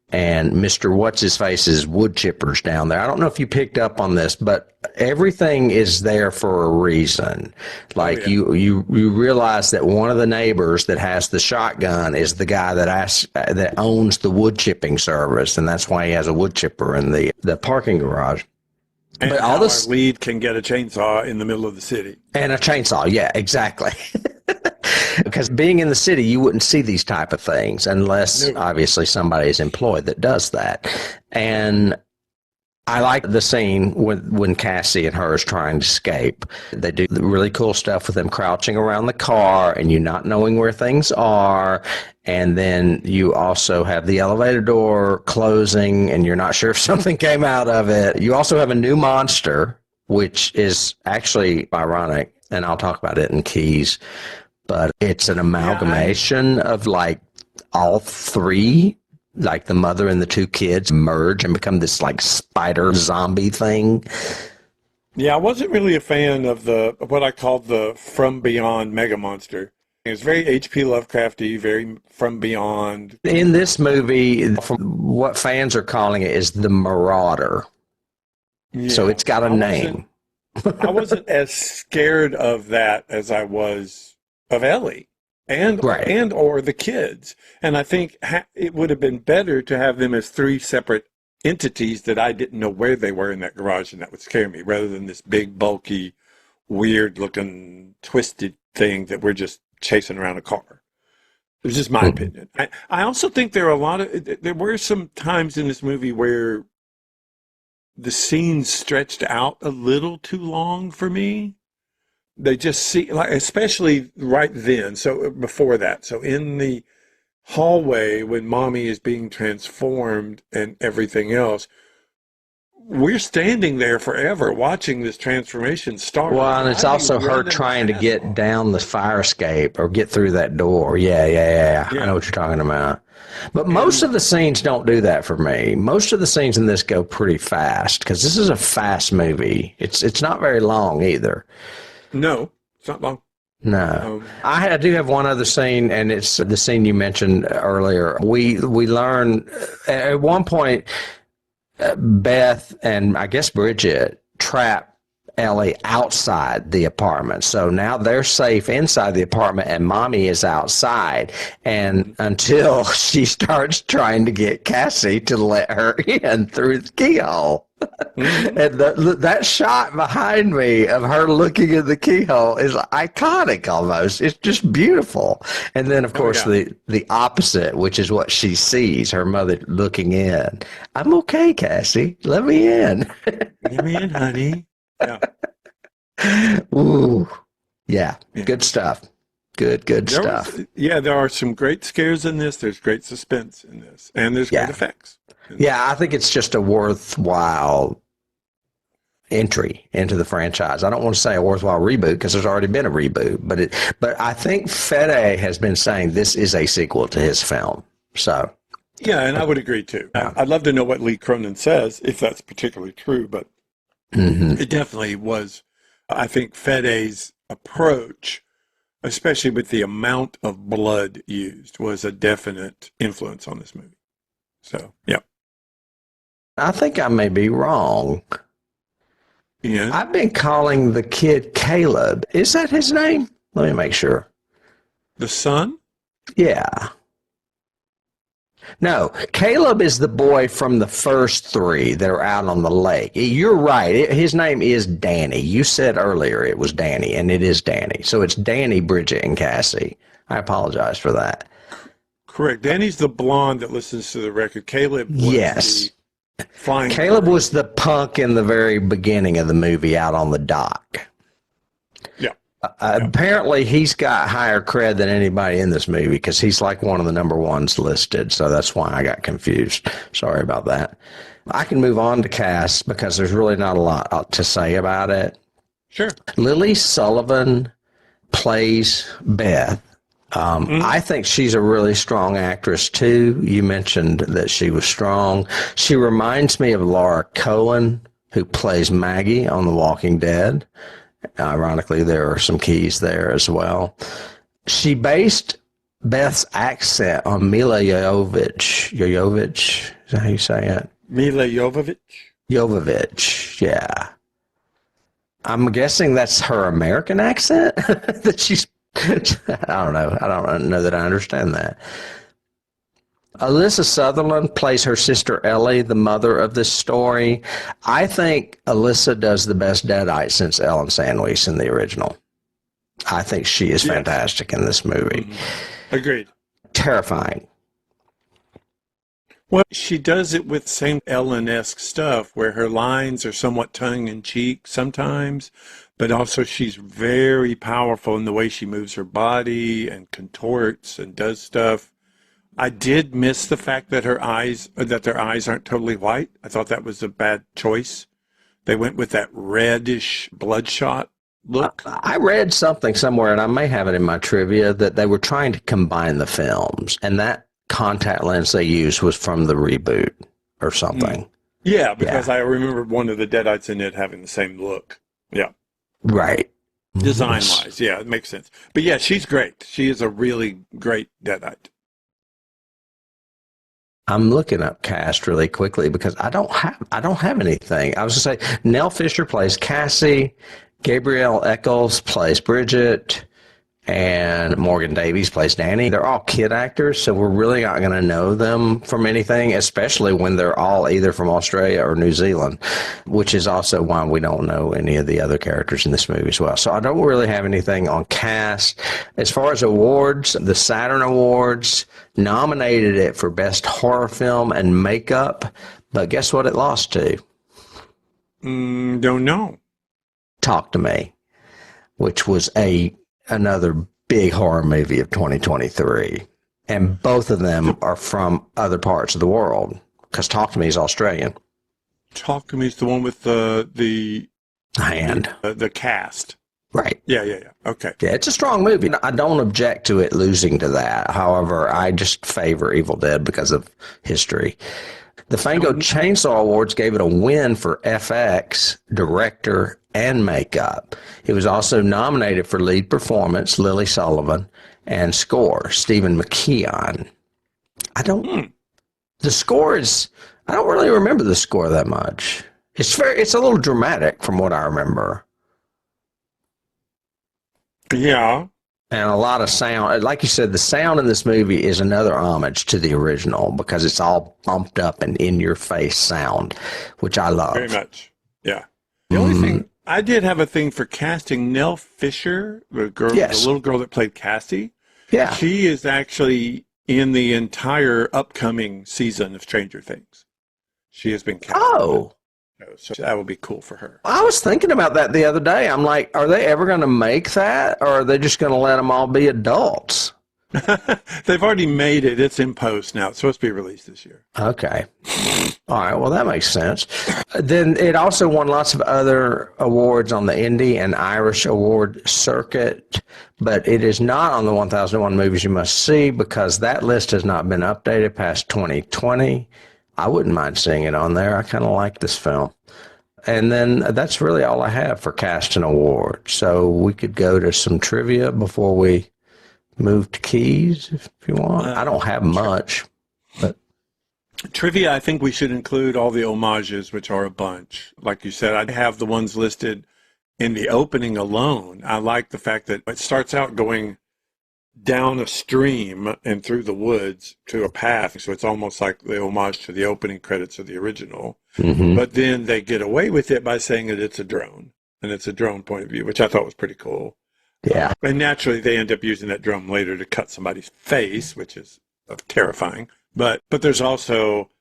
Speaker 1: And Mr. What's-His-Face's wood chippers down there. I don't know if you picked up on this, but everything is there for a reason. Like you realize that one of the neighbors that has the shotgun is the guy that owns the wood chipping service, and that's why he has a wood chipper in the parking garage.
Speaker 2: And
Speaker 1: But
Speaker 2: how
Speaker 1: all this
Speaker 2: our lead can get a chainsaw in the middle of the city.
Speaker 1: and a chainsaw, yeah, exactly. Because being in the city, you wouldn't see these type of things unless
Speaker 2: No.
Speaker 1: obviously somebody is employed that does that. And I like the scene when Cassie and her is trying to escape. They do really cool stuff with them crouching around the car and you not knowing where things are. And then you also have the elevator door closing and you're not sure if something came out of it. You also have a new monster, which is actually ironic, and I'll talk about it in Keys. But it's an amalgamation of like all three, like the mother and the two kids merge and become this like spider zombie thing.
Speaker 2: Yeah, I wasn't really a fan of what I called the From Beyond Mega Monster. It's very H.P. Lovecrafty, very From Beyond.
Speaker 1: In this movie, from what fans are calling it is the Marauder.
Speaker 2: Yeah,
Speaker 1: So it's got a name.
Speaker 2: I wasn't as scared of that as I was of Ellie and or the kids. And I think it would have been better to have them as three separate entities that I didn't know where they were in that garage, and that would scare me, rather than this big, bulky, weird-looking, twisted thing that we're just chasing around a car. It's just my opinion. I also think there were some times in this movie where the scenes stretched out a little too long for me. They just see, like, especially right then. So before that, so in the hallway when Mommy is being transformed and everything else, we're standing there forever watching this transformation start.
Speaker 1: Well, and it's also her trying to get down the fire escape or get through that door. Yeah. I know what you're talking about. But most of the scenes don't do that for me. Most of the scenes in this go pretty fast because this is a fast movie. It's not very long either.
Speaker 2: No, it's not long.
Speaker 1: No. I do have one other scene, and it's the scene you mentioned earlier. We learn at one point, Beth and I guess Bridget trap Ellie outside the apartment. So now they're safe inside the apartment and Mommy is outside. And until she starts trying to get Cassie to let her in through the keyhole. Mm-hmm. And that shot behind me of her looking in the keyhole is iconic almost. It's just beautiful. And then, of course, the opposite, which is what she sees, her mother looking in. I'm okay, Cassie. Let me in.
Speaker 2: Let me in, honey. Yeah.
Speaker 1: Ooh. Yeah. Good stuff. Good stuff.
Speaker 2: There are some great scares in this. There's great suspense in this. And there's great effects.
Speaker 1: Yeah, I think it's just a worthwhile entry into the franchise. I don't want to say a worthwhile reboot because there's already been a reboot, but I think Fede has been saying this is a sequel to his film. So
Speaker 2: yeah, and I would agree too. I'd love to know what Lee Cronin says, if that's particularly true, but it definitely was, I think, Fede's approach, especially with the amount of blood used, was a definite influence on this movie. So, yeah.
Speaker 1: I think I may be wrong.
Speaker 2: Yeah.
Speaker 1: I've been calling the kid Caleb. Is that his name? Let me make sure.
Speaker 2: The son?
Speaker 1: Yeah. No, Caleb is the boy from the first three that are out on the lake. You're right. His name is Danny. You said earlier it was Danny, and it is Danny. So it's Danny, Bridget, and Cassie. I apologize for that.
Speaker 2: Correct. Danny's the blonde that listens to the record. Caleb was the flying.
Speaker 1: Caleb was the punk in the very beginning of the movie out on the dock.
Speaker 2: Yeah.
Speaker 1: Apparently, he's got higher cred than anybody in this movie because he's like one of the number ones listed. So that's why I got confused. Sorry about that. I can move on to cast because there's really not a lot to say about it.
Speaker 2: Sure.
Speaker 1: Lily Sullivan plays Beth. I think she's a really strong actress, too. You mentioned that she was strong. She reminds me of Laura Cohen, who plays Maggie on The Walking Dead. Ironically, there are some keys there as well. She based Beth's accent on Mila Jovovich. Jovovich? Is that how you say it?
Speaker 2: Mila Jovovich?
Speaker 1: Jovovich, yeah. I'm guessing that's her American accent that she's... I don't know. I don't know that I understand that. Alyssa Sutherland plays her sister Ellie, the mother of this story. I think Alyssa does the best Deadite since Ellen Sandwich in the original. I think she is fantastic in this movie.
Speaker 2: Agreed.
Speaker 1: Terrifying.
Speaker 2: Well, she does it with same Ellen-esque stuff where her lines are somewhat tongue-in-cheek sometimes, but also she's very powerful in the way she moves her body and contorts and does stuff. I did miss the fact that their eyes aren't totally white. I thought that was a bad choice. They went with that reddish bloodshot look.
Speaker 1: I read something somewhere, and I may have it in my trivia, that they were trying to combine the films, and that contact lens they used was from the reboot or something.
Speaker 2: Yeah, because I remember one of the Deadites in it having the same look. Yeah.
Speaker 1: Right.
Speaker 2: Design-wise, yeah, it makes sense. But yeah, she's great. She is a really great Deadite.
Speaker 1: I'm looking up cast really quickly because I don't have anything. I was going to say Nell Fisher plays Cassie, Gabrielle Eccles plays Bridget, and Morgan Davies plays Danny. They're all kid actors, so we're really not going to know them from anything, especially when they're all either from Australia or New Zealand, which is also why we don't know any of the other characters in this movie as well. So I don't really have anything on cast. As far as awards, the Saturn Awards nominated it for Best Horror Film and Makeup, but guess what it lost to?
Speaker 2: Don't know.
Speaker 1: Talk to Me, which was another big horror movie of 2023. And both of them are from other parts of the world, because Talk to Me is Australian.
Speaker 2: Talk to Me is the one with the
Speaker 1: hand.
Speaker 2: The cast.
Speaker 1: Right.
Speaker 2: Yeah. Okay.
Speaker 1: Yeah, it's a strong movie. I don't object to it losing to that. However, I just favor Evil Dead because of history. The Fango Chainsaw Awards gave it a win for FX, director, and makeup. It was also nominated for lead performance, Lily Sullivan, and score, Stephen McKeon. The score is, I don't really remember the score that much. It's a little dramatic from what I remember.
Speaker 2: Yeah.
Speaker 1: And a lot of sound. Like you said, the sound in this movie is another homage to the original because it's all bumped up and in-your-face sound, which I love.
Speaker 2: Very much. Yeah. The only thing, I did have a thing for casting Nell Fisher, the little girl that played Cassie.
Speaker 1: Yeah.
Speaker 2: She is actually in the entire upcoming season of Stranger Things. She has been cast.
Speaker 1: Oh.
Speaker 2: So that would be cool for her.
Speaker 1: I was thinking about that the other day. I'm like, are they ever going to make that, or are they just going to let them all be adults?
Speaker 2: They've already made it. It's in post now. It's supposed to be released this year.
Speaker 1: Okay. All right. Well, that makes sense. Then it also won lots of other awards on the Indie and Irish award circuit, but it is not on the 1001 Movies You Must See because that list has not been updated past 2020. I wouldn't mind seeing it on there. I kind of like this film. And then that's really all I have for cast and award. So we could go to some trivia before we move to keys, if you want. I don't have much. But
Speaker 2: trivia, I think we should include all the homages, which are a bunch. Like you said, I'd have the ones listed in the opening alone. I like the fact that it starts out going down a stream and through the woods to a path. So it's almost like the homage to the opening credits of the original. Mm-hmm. But then they get away with it by saying that it's a drone. And it's a drone point of view, which I thought was pretty cool.
Speaker 1: Yeah.
Speaker 2: And naturally, they end up using that drone later to cut somebody's face, which is terrifying. But there's also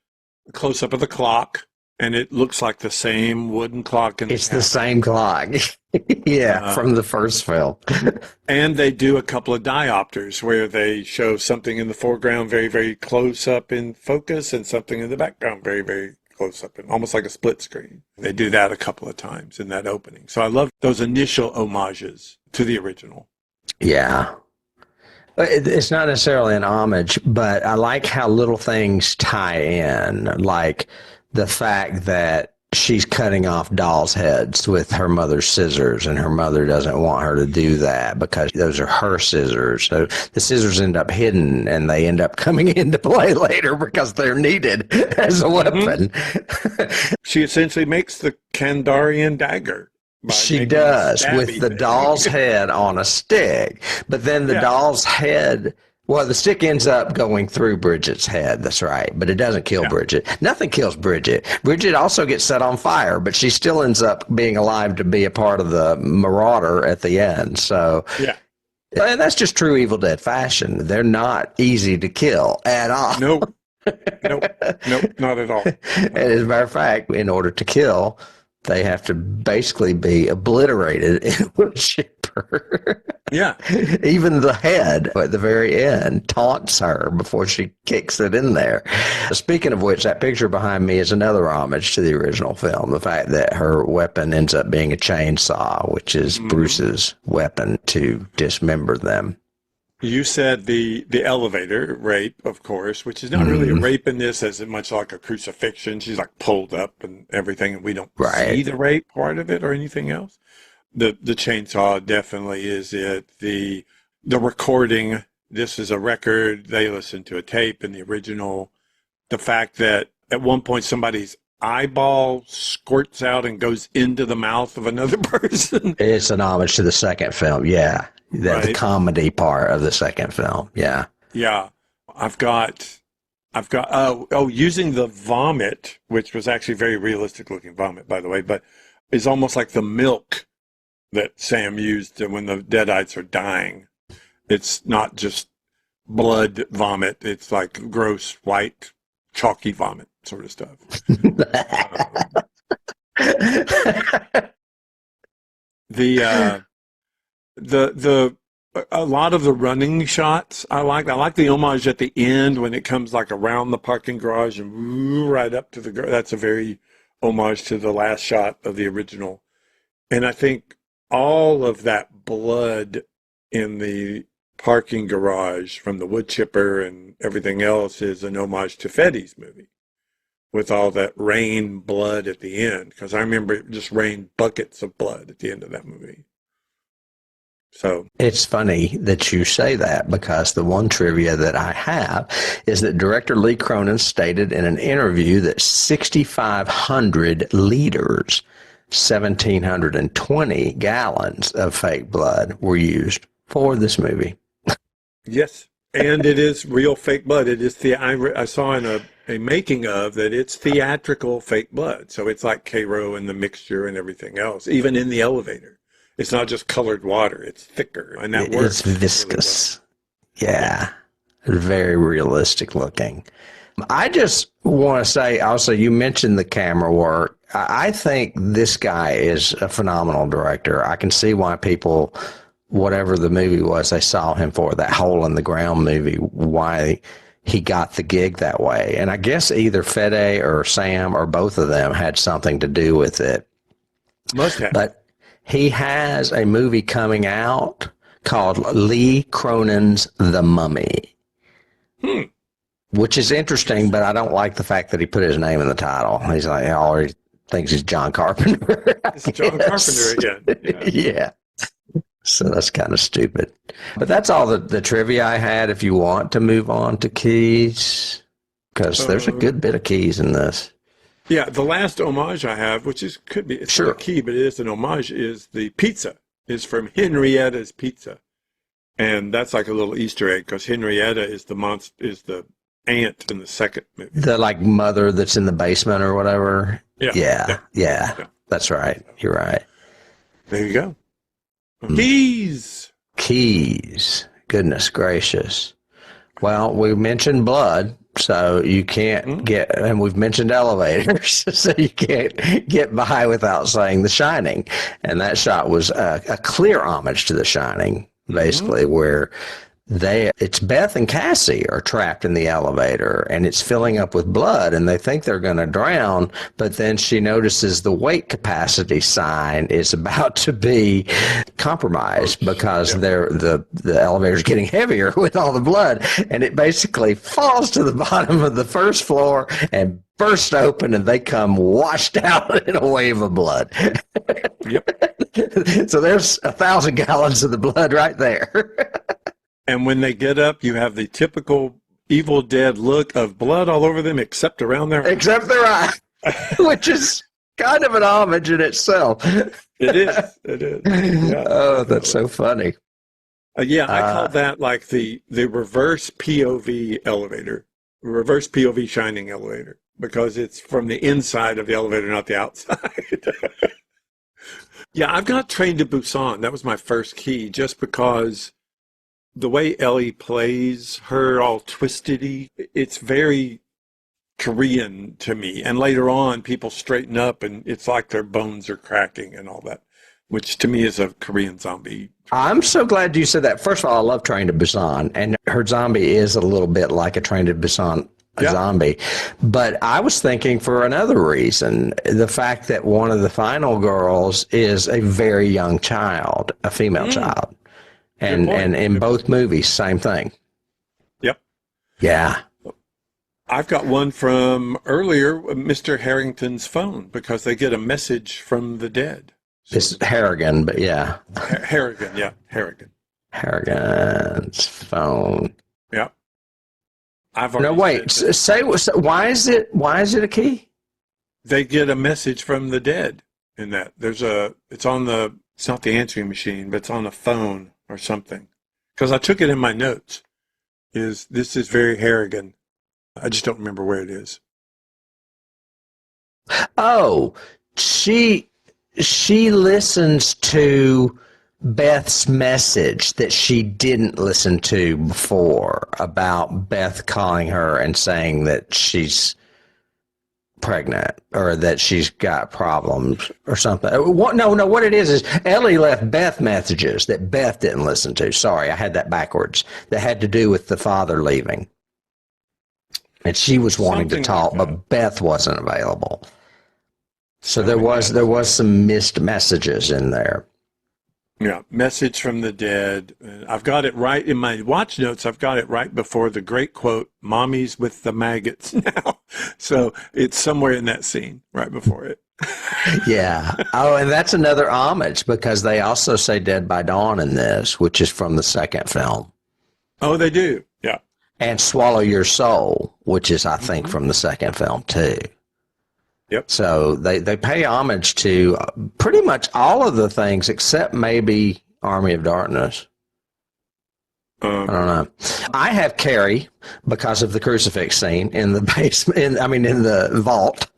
Speaker 2: a close-up of the clock, and it looks like the same wooden clock.
Speaker 1: It's the same clock. Yeah, from the first film.
Speaker 2: And they do a couple of diopters where they show something in the foreground very, very close up in focus and something in the background very, very close up, and almost like a split screen. They do that a couple of times in that opening. So I love those initial homages to the original.
Speaker 1: Yeah. It's not necessarily an homage, but I like how little things tie in, like the fact that she's cutting off dolls' heads with her mother's scissors, and her mother doesn't want her to do that because those are her scissors. So the scissors end up hidden, and they end up coming into play later because they're needed as a weapon.
Speaker 2: She essentially makes the Kandarian dagger.
Speaker 1: She does, with the doll's head on a stick. But then the doll's head Well, the stick ends up going through Bridget's head. That's right. But it doesn't kill Bridget. Nothing kills Bridget. Bridget also gets set on fire, but she still ends up being alive to be a part of the marauder at the end. So,
Speaker 2: Yeah.
Speaker 1: and that's just true Evil Dead fashion. They're not easy to kill at all.
Speaker 2: Nope. Nope, not at all.
Speaker 1: And as a matter of fact, in order to kill, they have to basically be obliterated in a wood chipper.
Speaker 2: Yeah.
Speaker 1: Even the head at the very end taunts her before she kicks it in there. Speaking of which, that picture behind me is another homage to the original film. The fact that her weapon ends up being a chainsaw, which is Bruce's weapon to dismember them.
Speaker 2: You said the elevator rape, of course, which is not really a rape in this as much like a crucifixion. She's like pulled up and everything, and we don't see the rape part of it or anything else. The chainsaw definitely is it. The recording, this is a record. They listened to a tape in the original. The fact that at one point somebody's eyeball squirts out and goes into the mouth of another person.
Speaker 1: It's an homage to the second film, yeah. The comedy part of the second film, yeah.
Speaker 2: Yeah. I've got using the vomit, which was actually very realistic looking vomit, by the way, but is almost like the milk that Sam used when the Deadites are dying. It's not just blood vomit. It's like gross, white, chalky vomit sort of stuff. A lot of the running shots I like the homage at the end when it comes like around the parking garage and right up to that's a very homage to the last shot of the original. And I think all of that blood in the parking garage from the wood chipper and everything else is an homage to Fetty's movie with all that rain blood at the end, because I remember it just rained buckets of blood at the end of that movie. So
Speaker 1: it's funny that you say that, because the one trivia that I have is that director Lee Cronin stated in an interview that 6,500 liters, 1,720 gallons of fake blood were used for this movie.
Speaker 2: Yes, and it is real fake blood. It is I saw in a making of that it's theatrical fake blood. So it's like Cairo and the mixture and everything else, even in the elevator. It's not just colored water. It's thicker, and that works.
Speaker 1: It's viscous. Really well. Yeah. Very realistic looking. I just want to say also, you mentioned the camera work. I think this guy is a phenomenal director. I can see why people, whatever the movie was they saw him for, that Hole in the Ground movie, why he got the gig that way. And I guess either Fede or Sam or both of them had something to do with it.
Speaker 2: Must have.
Speaker 1: But he has a movie coming out called Lee Cronin's The Mummy, which is interesting, but I don't like the fact that he put his name in the title. He's like, he already thinks he's John Carpenter.
Speaker 2: It's John Carpenter again.
Speaker 1: Yeah. So that's kind of stupid. But that's all the trivia I had. If you want to move on to keys, because there's a good bit of keys in this.
Speaker 2: Yeah, the last homage I have, which it's not a key, but it is an homage, is the pizza. Is from Henrietta's Pizza. And that's like a little Easter egg, because Henrietta is the aunt in the second movie. The
Speaker 1: like mother that's in the basement or whatever.
Speaker 2: Yeah.
Speaker 1: That's right. You're right.
Speaker 2: There you go.
Speaker 1: Keys. Goodness gracious. Well, we mentioned blood. So you can't get, and we've mentioned elevators, so you can't get by without saying The Shining. And that shot was a clear homage to The Shining, basically, where it's Beth and Cassie are trapped in the elevator, and it's filling up with blood, and they think they're going to drown, but then she notices the weight capacity sign is about to be compromised because the elevator's getting heavier with all the blood, and it basically falls to the bottom of the first floor and bursts open, and they come washed out in a wave of blood.
Speaker 2: Yep.
Speaker 1: So there's 1,000 gallons of the blood right there.
Speaker 2: And when they get up, you have the typical Evil Dead look of blood all over them, except around their eyes.
Speaker 1: Except their eyes, which is kind of an homage in itself.
Speaker 2: It is. Yeah,
Speaker 1: oh, that's so funny.
Speaker 2: Yeah, I call that like the reverse POV elevator, reverse POV shining elevator, because it's from the inside of the elevator, not the outside. Yeah, I've got Train to Busan. That was my first key, just because the way Ellie plays her all twistedy, it's very Korean to me. And later on, people straighten up and it's like their bones are cracking and all that, which to me is a Korean zombie.
Speaker 1: I'm so glad you said that. First of all, I love Train to Busan, and her zombie is a little bit like a Train to Busan zombie. But I was thinking for another reason, the fact that one of the final girls is a very young child, a female child. And in both movies, same thing.
Speaker 2: Yep.
Speaker 1: Yeah.
Speaker 2: I've got one from earlier, Mr. Harrington's phone, because they get a message from the dead.
Speaker 1: It's Harrigan, but yeah.
Speaker 2: Harrigan, yeah, Harrigan.
Speaker 1: Harrigan's phone.
Speaker 2: Yeah.
Speaker 1: No, wait. Say why is it a key?
Speaker 2: They get a message from the dead in that. It's not the answering machine, but it's on the phone or something. Because I took it in my notes. This is very Harrigan. I just don't remember where it is.
Speaker 1: Oh, she listens to Beth's message that she didn't listen to before about Beth calling her and saying that she's pregnant or that she's got problems or something. What it is Ellie left Beth messages that Beth didn't listen to. Sorry, I had that backwards. That had to do with the father leaving. And she was wanting to talk, but Beth wasn't available. So there was some missed messages in there.
Speaker 2: Yeah, message from the dead. I've got it right in my watch notes. I've got it right before the great quote, "Mommy's with the maggots now." So it's somewhere in that scene right before it.
Speaker 1: Yeah. Oh, and that's another homage because they also say "Dead by Dawn" in this, which is from the second film.
Speaker 2: Oh, they do. Yeah.
Speaker 1: And "Swallow Your Soul," which is, I think, from the second film too.
Speaker 2: Yep.
Speaker 1: So they pay homage to pretty much all of the things except maybe Army of Darkness. I don't know. I have Carrie because of the crucifix scene in the basement. In the vault.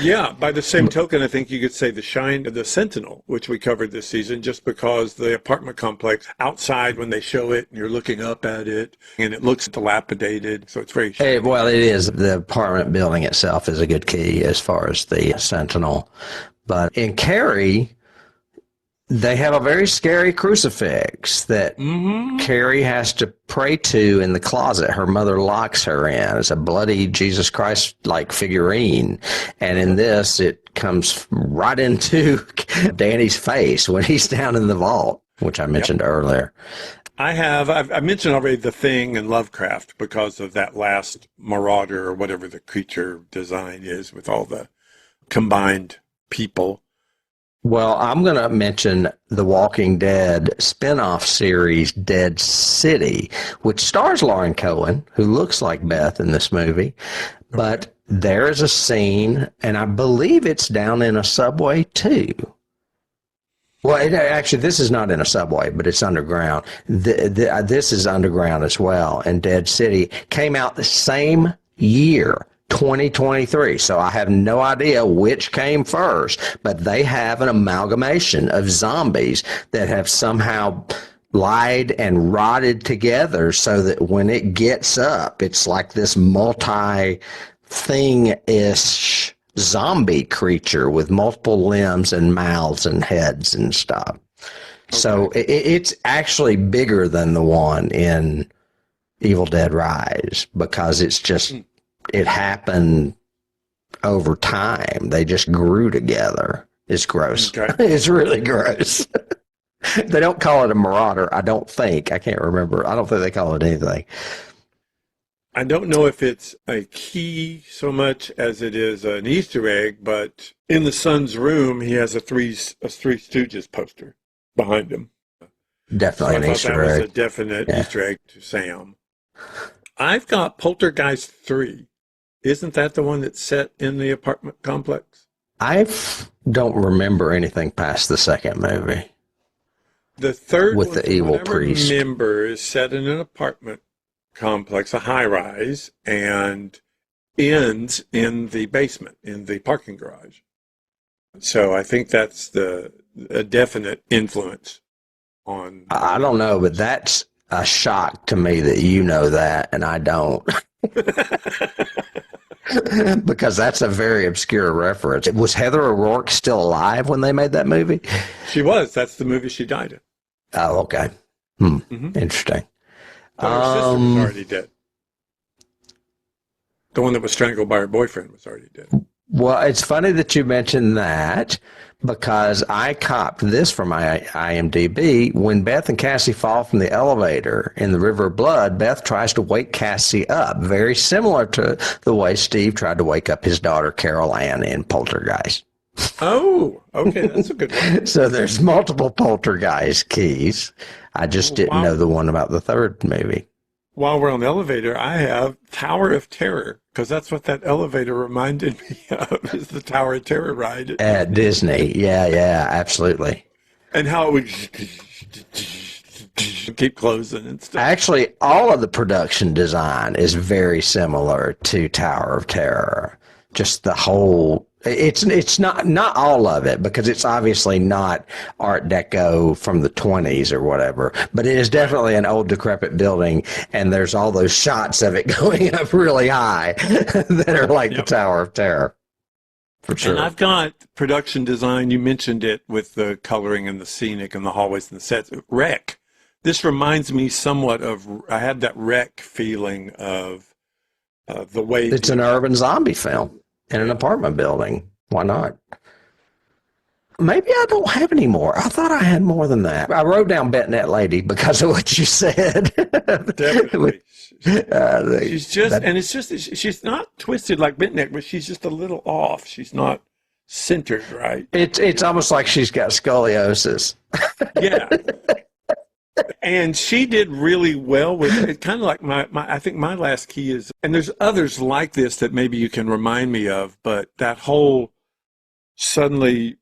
Speaker 2: Yeah, by the same token, I think you could say the Sentinel, which we covered this season, just because the apartment complex outside when they show it and you're looking up at it and it looks dilapidated. So it's very shiny.
Speaker 1: Well, it is. The apartment building itself is a good key as far as the Sentinel. But in Carrie, they have a very scary crucifix that Carrie has to pray to in the closet. Her mother locks her in. It's a bloody Jesus Christ-like figurine. And in this, it comes right into Danny's face when he's down in the vault, which I mentioned earlier.
Speaker 2: I mentioned already The Thing and Lovecraft because of that last marauder or whatever the creature design is with all the combined people.
Speaker 1: Well, I'm going to mention the Walking Dead spin-off series, Dead City, which stars Lauren Cohen, who looks like Beth in this movie. But there is a scene, and I believe it's down in a subway, too. Well, actually, this is not in a subway, but it's underground. This is underground as well, and Dead City came out the same year. 2023. So I have no idea which came first, but they have an amalgamation of zombies that have somehow lied and rotted together so that when it gets up, it's like this multi-thing-ish zombie creature with multiple limbs and mouths and heads and stuff. Okay. So it's actually bigger than the one in Evil Dead Rise because it's just... It happened over time. They just grew together. It's gross. Okay. It's really gross. They don't call it a marauder, I don't think. I can't remember. I don't think they call it anything.
Speaker 2: I don't know if it's a key so much as it is an Easter egg, but in the son's room, he has a Three Stooges poster behind him.
Speaker 1: Definitely an Easter egg.
Speaker 2: That was a definite Easter egg to Sam. I've got Poltergeist 3. Isn't that the one that's set in the apartment complex?
Speaker 1: I don't remember anything past the second movie.
Speaker 2: The third
Speaker 1: with
Speaker 2: one,
Speaker 1: the
Speaker 2: from
Speaker 1: evil
Speaker 2: what I
Speaker 1: priest.
Speaker 2: remember, is set in an apartment complex, a high-rise, and ends in the basement, in the parking garage. So I think that's a definite influence on.
Speaker 1: I don't know, but that's a shock to me that you know that and I don't. Because that's a very obscure reference. Was Heather O'Rourke still alive when they made that movie?
Speaker 2: She was. That's the movie she died in.
Speaker 1: Oh, okay. Interesting.
Speaker 2: But her sister was already dead. The one that was strangled by her boyfriend was already dead.
Speaker 1: Well, it's funny that you mentioned that because I copped this from my IMDb. When Beth and Cassie fall from the elevator in the River of Blood, Beth tries to wake Cassie up, very similar to the way Steve tried to wake up his daughter Carol Ann in Poltergeist.
Speaker 2: Oh, okay, that's a good one.
Speaker 1: So there's multiple Poltergeist keys. I just didn't know the one about the third movie.
Speaker 2: While we're on the elevator, I have Tower of Terror, because that's what that elevator reminded me of, is the Tower of Terror ride
Speaker 1: at Disney. Yeah, absolutely.
Speaker 2: And how it would keep closing and stuff.
Speaker 1: Actually, all of the production design is very similar to Tower of Terror. Just the whole, it's not all of it, because it's obviously not Art Deco from the 20s or whatever, but it is definitely an old decrepit building, and there's all those shots of it going up really high that are like the Tower of Terror. For sure.
Speaker 2: And I've got production design, you mentioned it, with the coloring and the scenic and the hallways and the sets. Wreck. This reminds me somewhat of, I had that Wreck feeling of the way...
Speaker 1: It's an urban zombie film in an apartment building. Why not? Maybe I don't have any more. I thought I had more than that. I wrote down Bet Net Lady because of what you said.
Speaker 2: Definitely. She's just, she's not twisted like Bentneck, but she's just a little off. She's not centered right.
Speaker 1: It's almost like she's got scoliosis.
Speaker 2: Yeah. And she did really well with it. Kind of like I think my last key is, and there's others like this that maybe you can remind me of, but that whole suddenly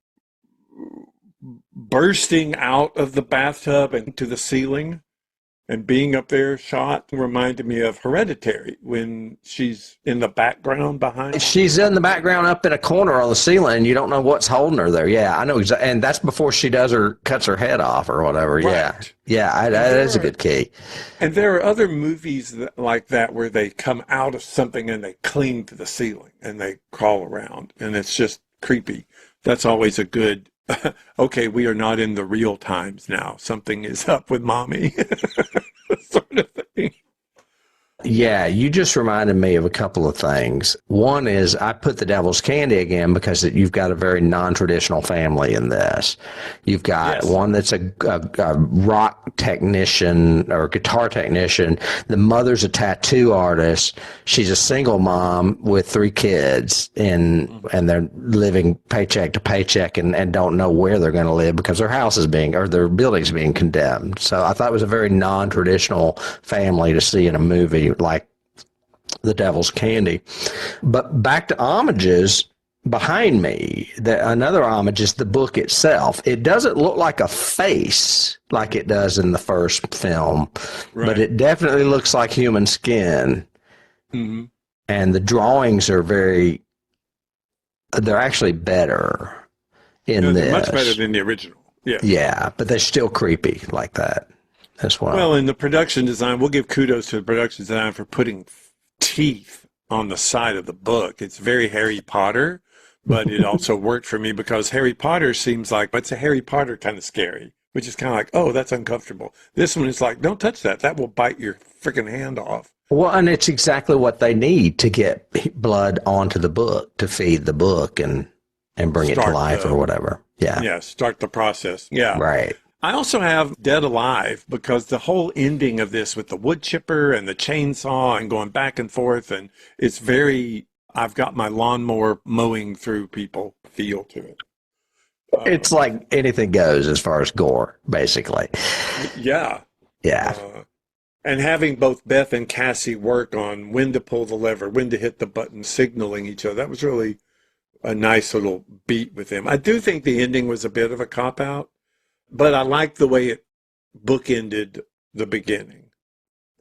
Speaker 2: bursting out of the bathtub and to the ceiling and being up there shot reminded me of Hereditary, when she's in the background behind.
Speaker 1: She's in the background up in a corner on the ceiling, and you don't know what's holding her there. Yeah, I know exactly. And that's before she cuts her head off or whatever. Right. Yeah, that is a good key. And
Speaker 2: there are other movies like that where they come out of something and they cling to the ceiling and they crawl around, and it's just creepy. That's always a good, okay, we are not in the real times now. Something is up with mommy. Sort of thing.
Speaker 1: Yeah, you just reminded me of a couple of things. One is I put the Devil's Candy again because you've got a very non-traditional family in this. You've got one that's a rock technician or guitar technician. The mother's a tattoo artist. She's a single mom with 3 kids, and they're living paycheck to paycheck and don't know where they're going to live because their house is their building's being condemned. So I thought it was a very non-traditional family to see in a movie like The Devil's Candy. But back to homages, behind me, another homage is the book itself. It doesn't look like a face like it does in the first film, but it definitely looks like human skin. Mm-hmm. And the drawings are they're actually better in this.
Speaker 2: Much better than the original.
Speaker 1: Yeah, but they're still creepy like that.
Speaker 2: Well, in the production design, we'll give kudos to the production design for putting teeth on the side of the book. It's very Harry Potter, but it also worked for me because Harry Potter seems like, it's a Harry Potter kind of scary, which is kind of like, oh, that's uncomfortable. This one is like, don't touch that. That will bite your freaking hand off.
Speaker 1: Well, and it's exactly what they need to get blood onto the book, to feed the book and bring it to life or whatever. Yeah.
Speaker 2: Yeah, start the process. Yeah.
Speaker 1: Right.
Speaker 2: I also have Dead Alive because the whole ending of this with the wood chipper and the chainsaw and going back and forth, and it's very, I've got my lawnmower mowing through people feel to it.
Speaker 1: It's like anything goes as far as gore, basically.
Speaker 2: Yeah.
Speaker 1: Yeah.
Speaker 2: And having both Beth and Cassie work on when to pull the lever, when to hit the button, signaling each other, that was really a nice little beat with them. I do think the ending was a bit of a cop-out. but I like the way it bookended the beginning.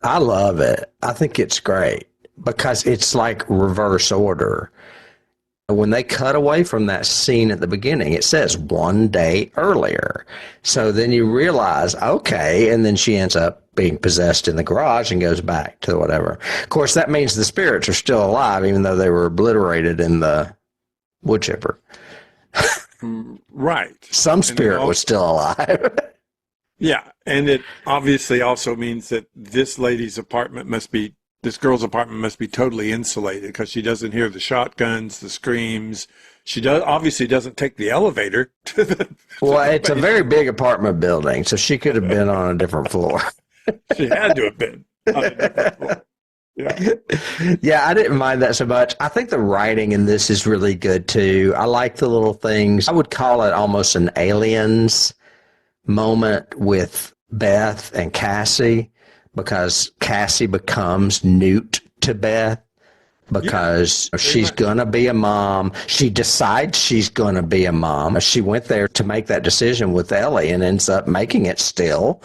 Speaker 1: I love it. I think it's great because it's like reverse order. When they cut away from that scene at the beginning, it says 1 day earlier. So then you realize, okay, and then she ends up being possessed in the garage and goes back to whatever. Of course, that means the spirits are still alive, even though they were obliterated in the wood chipper.
Speaker 2: Right.
Speaker 1: Some spirit was still alive.
Speaker 2: Yeah, and it obviously also means that this girl's apartment must be totally insulated because she doesn't hear the shotguns, the screams. She obviously doesn't take the elevator to the.
Speaker 1: Well, it's a very big apartment building, so she could have been on a different floor.
Speaker 2: She had to have been on a different floor. Yeah.
Speaker 1: Yeah, I didn't mind that so much. I think the writing in this is really good too. I like the little things. I would call it almost an Aliens moment with Beth and Cassie, because Cassie becomes Newt to Beth because she's going to be a mom. She decides she's going to be a mom. She went there to make that decision with Ellie and ends up making it still.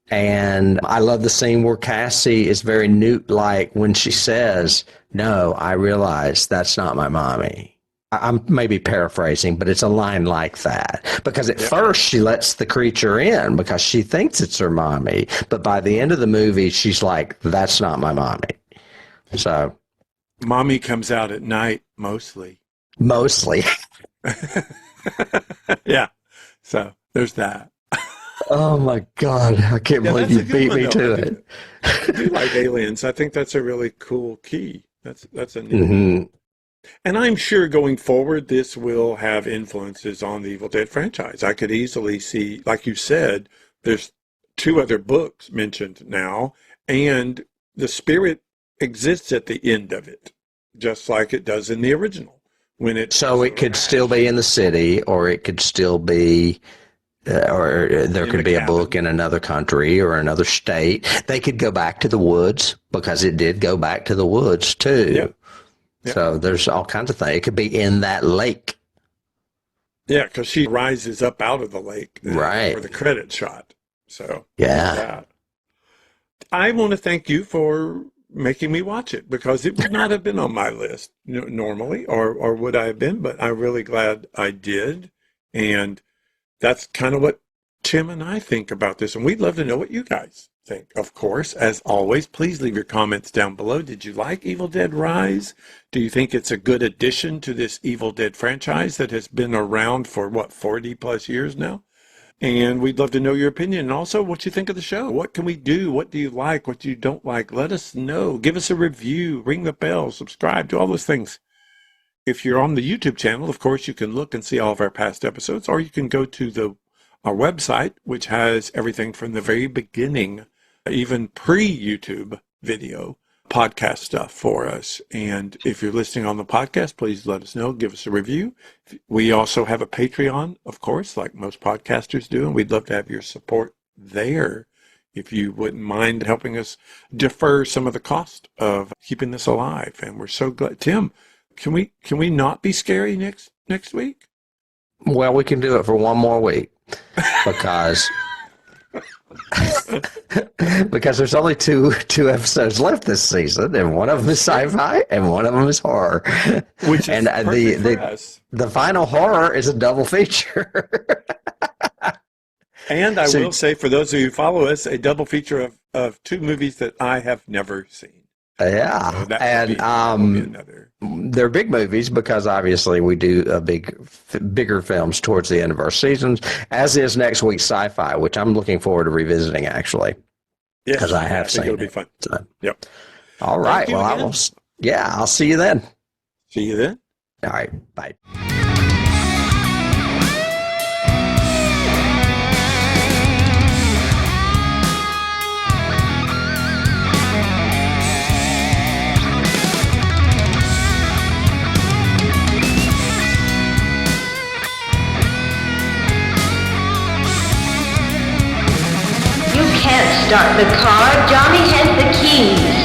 Speaker 1: And I love the scene where Cassie is very Newt-like when she says, "No, I realize that's not my mommy." I'm maybe paraphrasing, but it's a line like that. Because at first she lets the creature in because she thinks it's her mommy. But by the end of the movie, she's like, "That's not my mommy." So,
Speaker 2: mommy comes out at night mostly.
Speaker 1: Mostly.
Speaker 2: Yeah. So there's that.
Speaker 1: Oh my God. I can't believe you beat me to it.
Speaker 2: I do like Aliens. I think that's a really cool key. That's a neat. And I'm sure going forward, this will have influences on the Evil Dead franchise. I could easily see, like you said, there's 2 other books mentioned now, and the spirit exists at the end of it, just like it does in the original.
Speaker 1: So it could still be in the city, or it could still be, or there could be a book in another country or another state. They could go back to the woods, because it did go back to the woods too. Yep. So there's all kinds of things. It could be in that lake.
Speaker 2: Yeah, because she rises up out of the lake for the credit shot. So I want to thank you for making me watch it, because it would not have been on my list normally, or would I have been? But I'm really glad I did, and that's kind of what Tim and I think about this, and we'd love to know what you guys think. Of course, as always, please leave your comments down below. Did you like Evil Dead Rise? Do you think it's a good addition to this Evil Dead franchise that has been around for, 40 plus years now? And we'd love to know your opinion, and also what you think of the show. What can we do? What do you like? What do you don't like? Let us know. Give us a review. Ring the bell. Subscribe. Do all those things. If you're on the YouTube channel, of course, you can look and see all of our past episodes, or you can go to our website, which has everything from the very beginning, even pre-YouTube video podcast stuff for us. And if you're listening on the podcast, please let us know. Give us a review. We also have a Patreon, of course, like most podcasters do, and we'd love to have your support there if you wouldn't mind helping us defer some of the cost of keeping this alive. And we're so glad. Tim, can we not be scary next week?
Speaker 1: Well, we can do it for one more week, because because there's only two episodes left this season, and one of them is sci-fi and one of them is horror.
Speaker 2: Which is
Speaker 1: and the final horror is a double feature.
Speaker 2: And I will say, for those of you who follow us, a double feature of 2 movies that I have never seen.
Speaker 1: Yeah,
Speaker 2: so
Speaker 1: and they're big movies, because obviously we do bigger films towards the end of our seasons, as is next week's sci-fi, which I'm looking forward to revisiting, actually, because I have seen it.
Speaker 2: It'll be fun.
Speaker 1: So.
Speaker 2: Yep.
Speaker 1: All right. Well, I'll see you then.
Speaker 2: See you then.
Speaker 1: All right. Bye.
Speaker 4: Can't start the car. Johnny has the keys.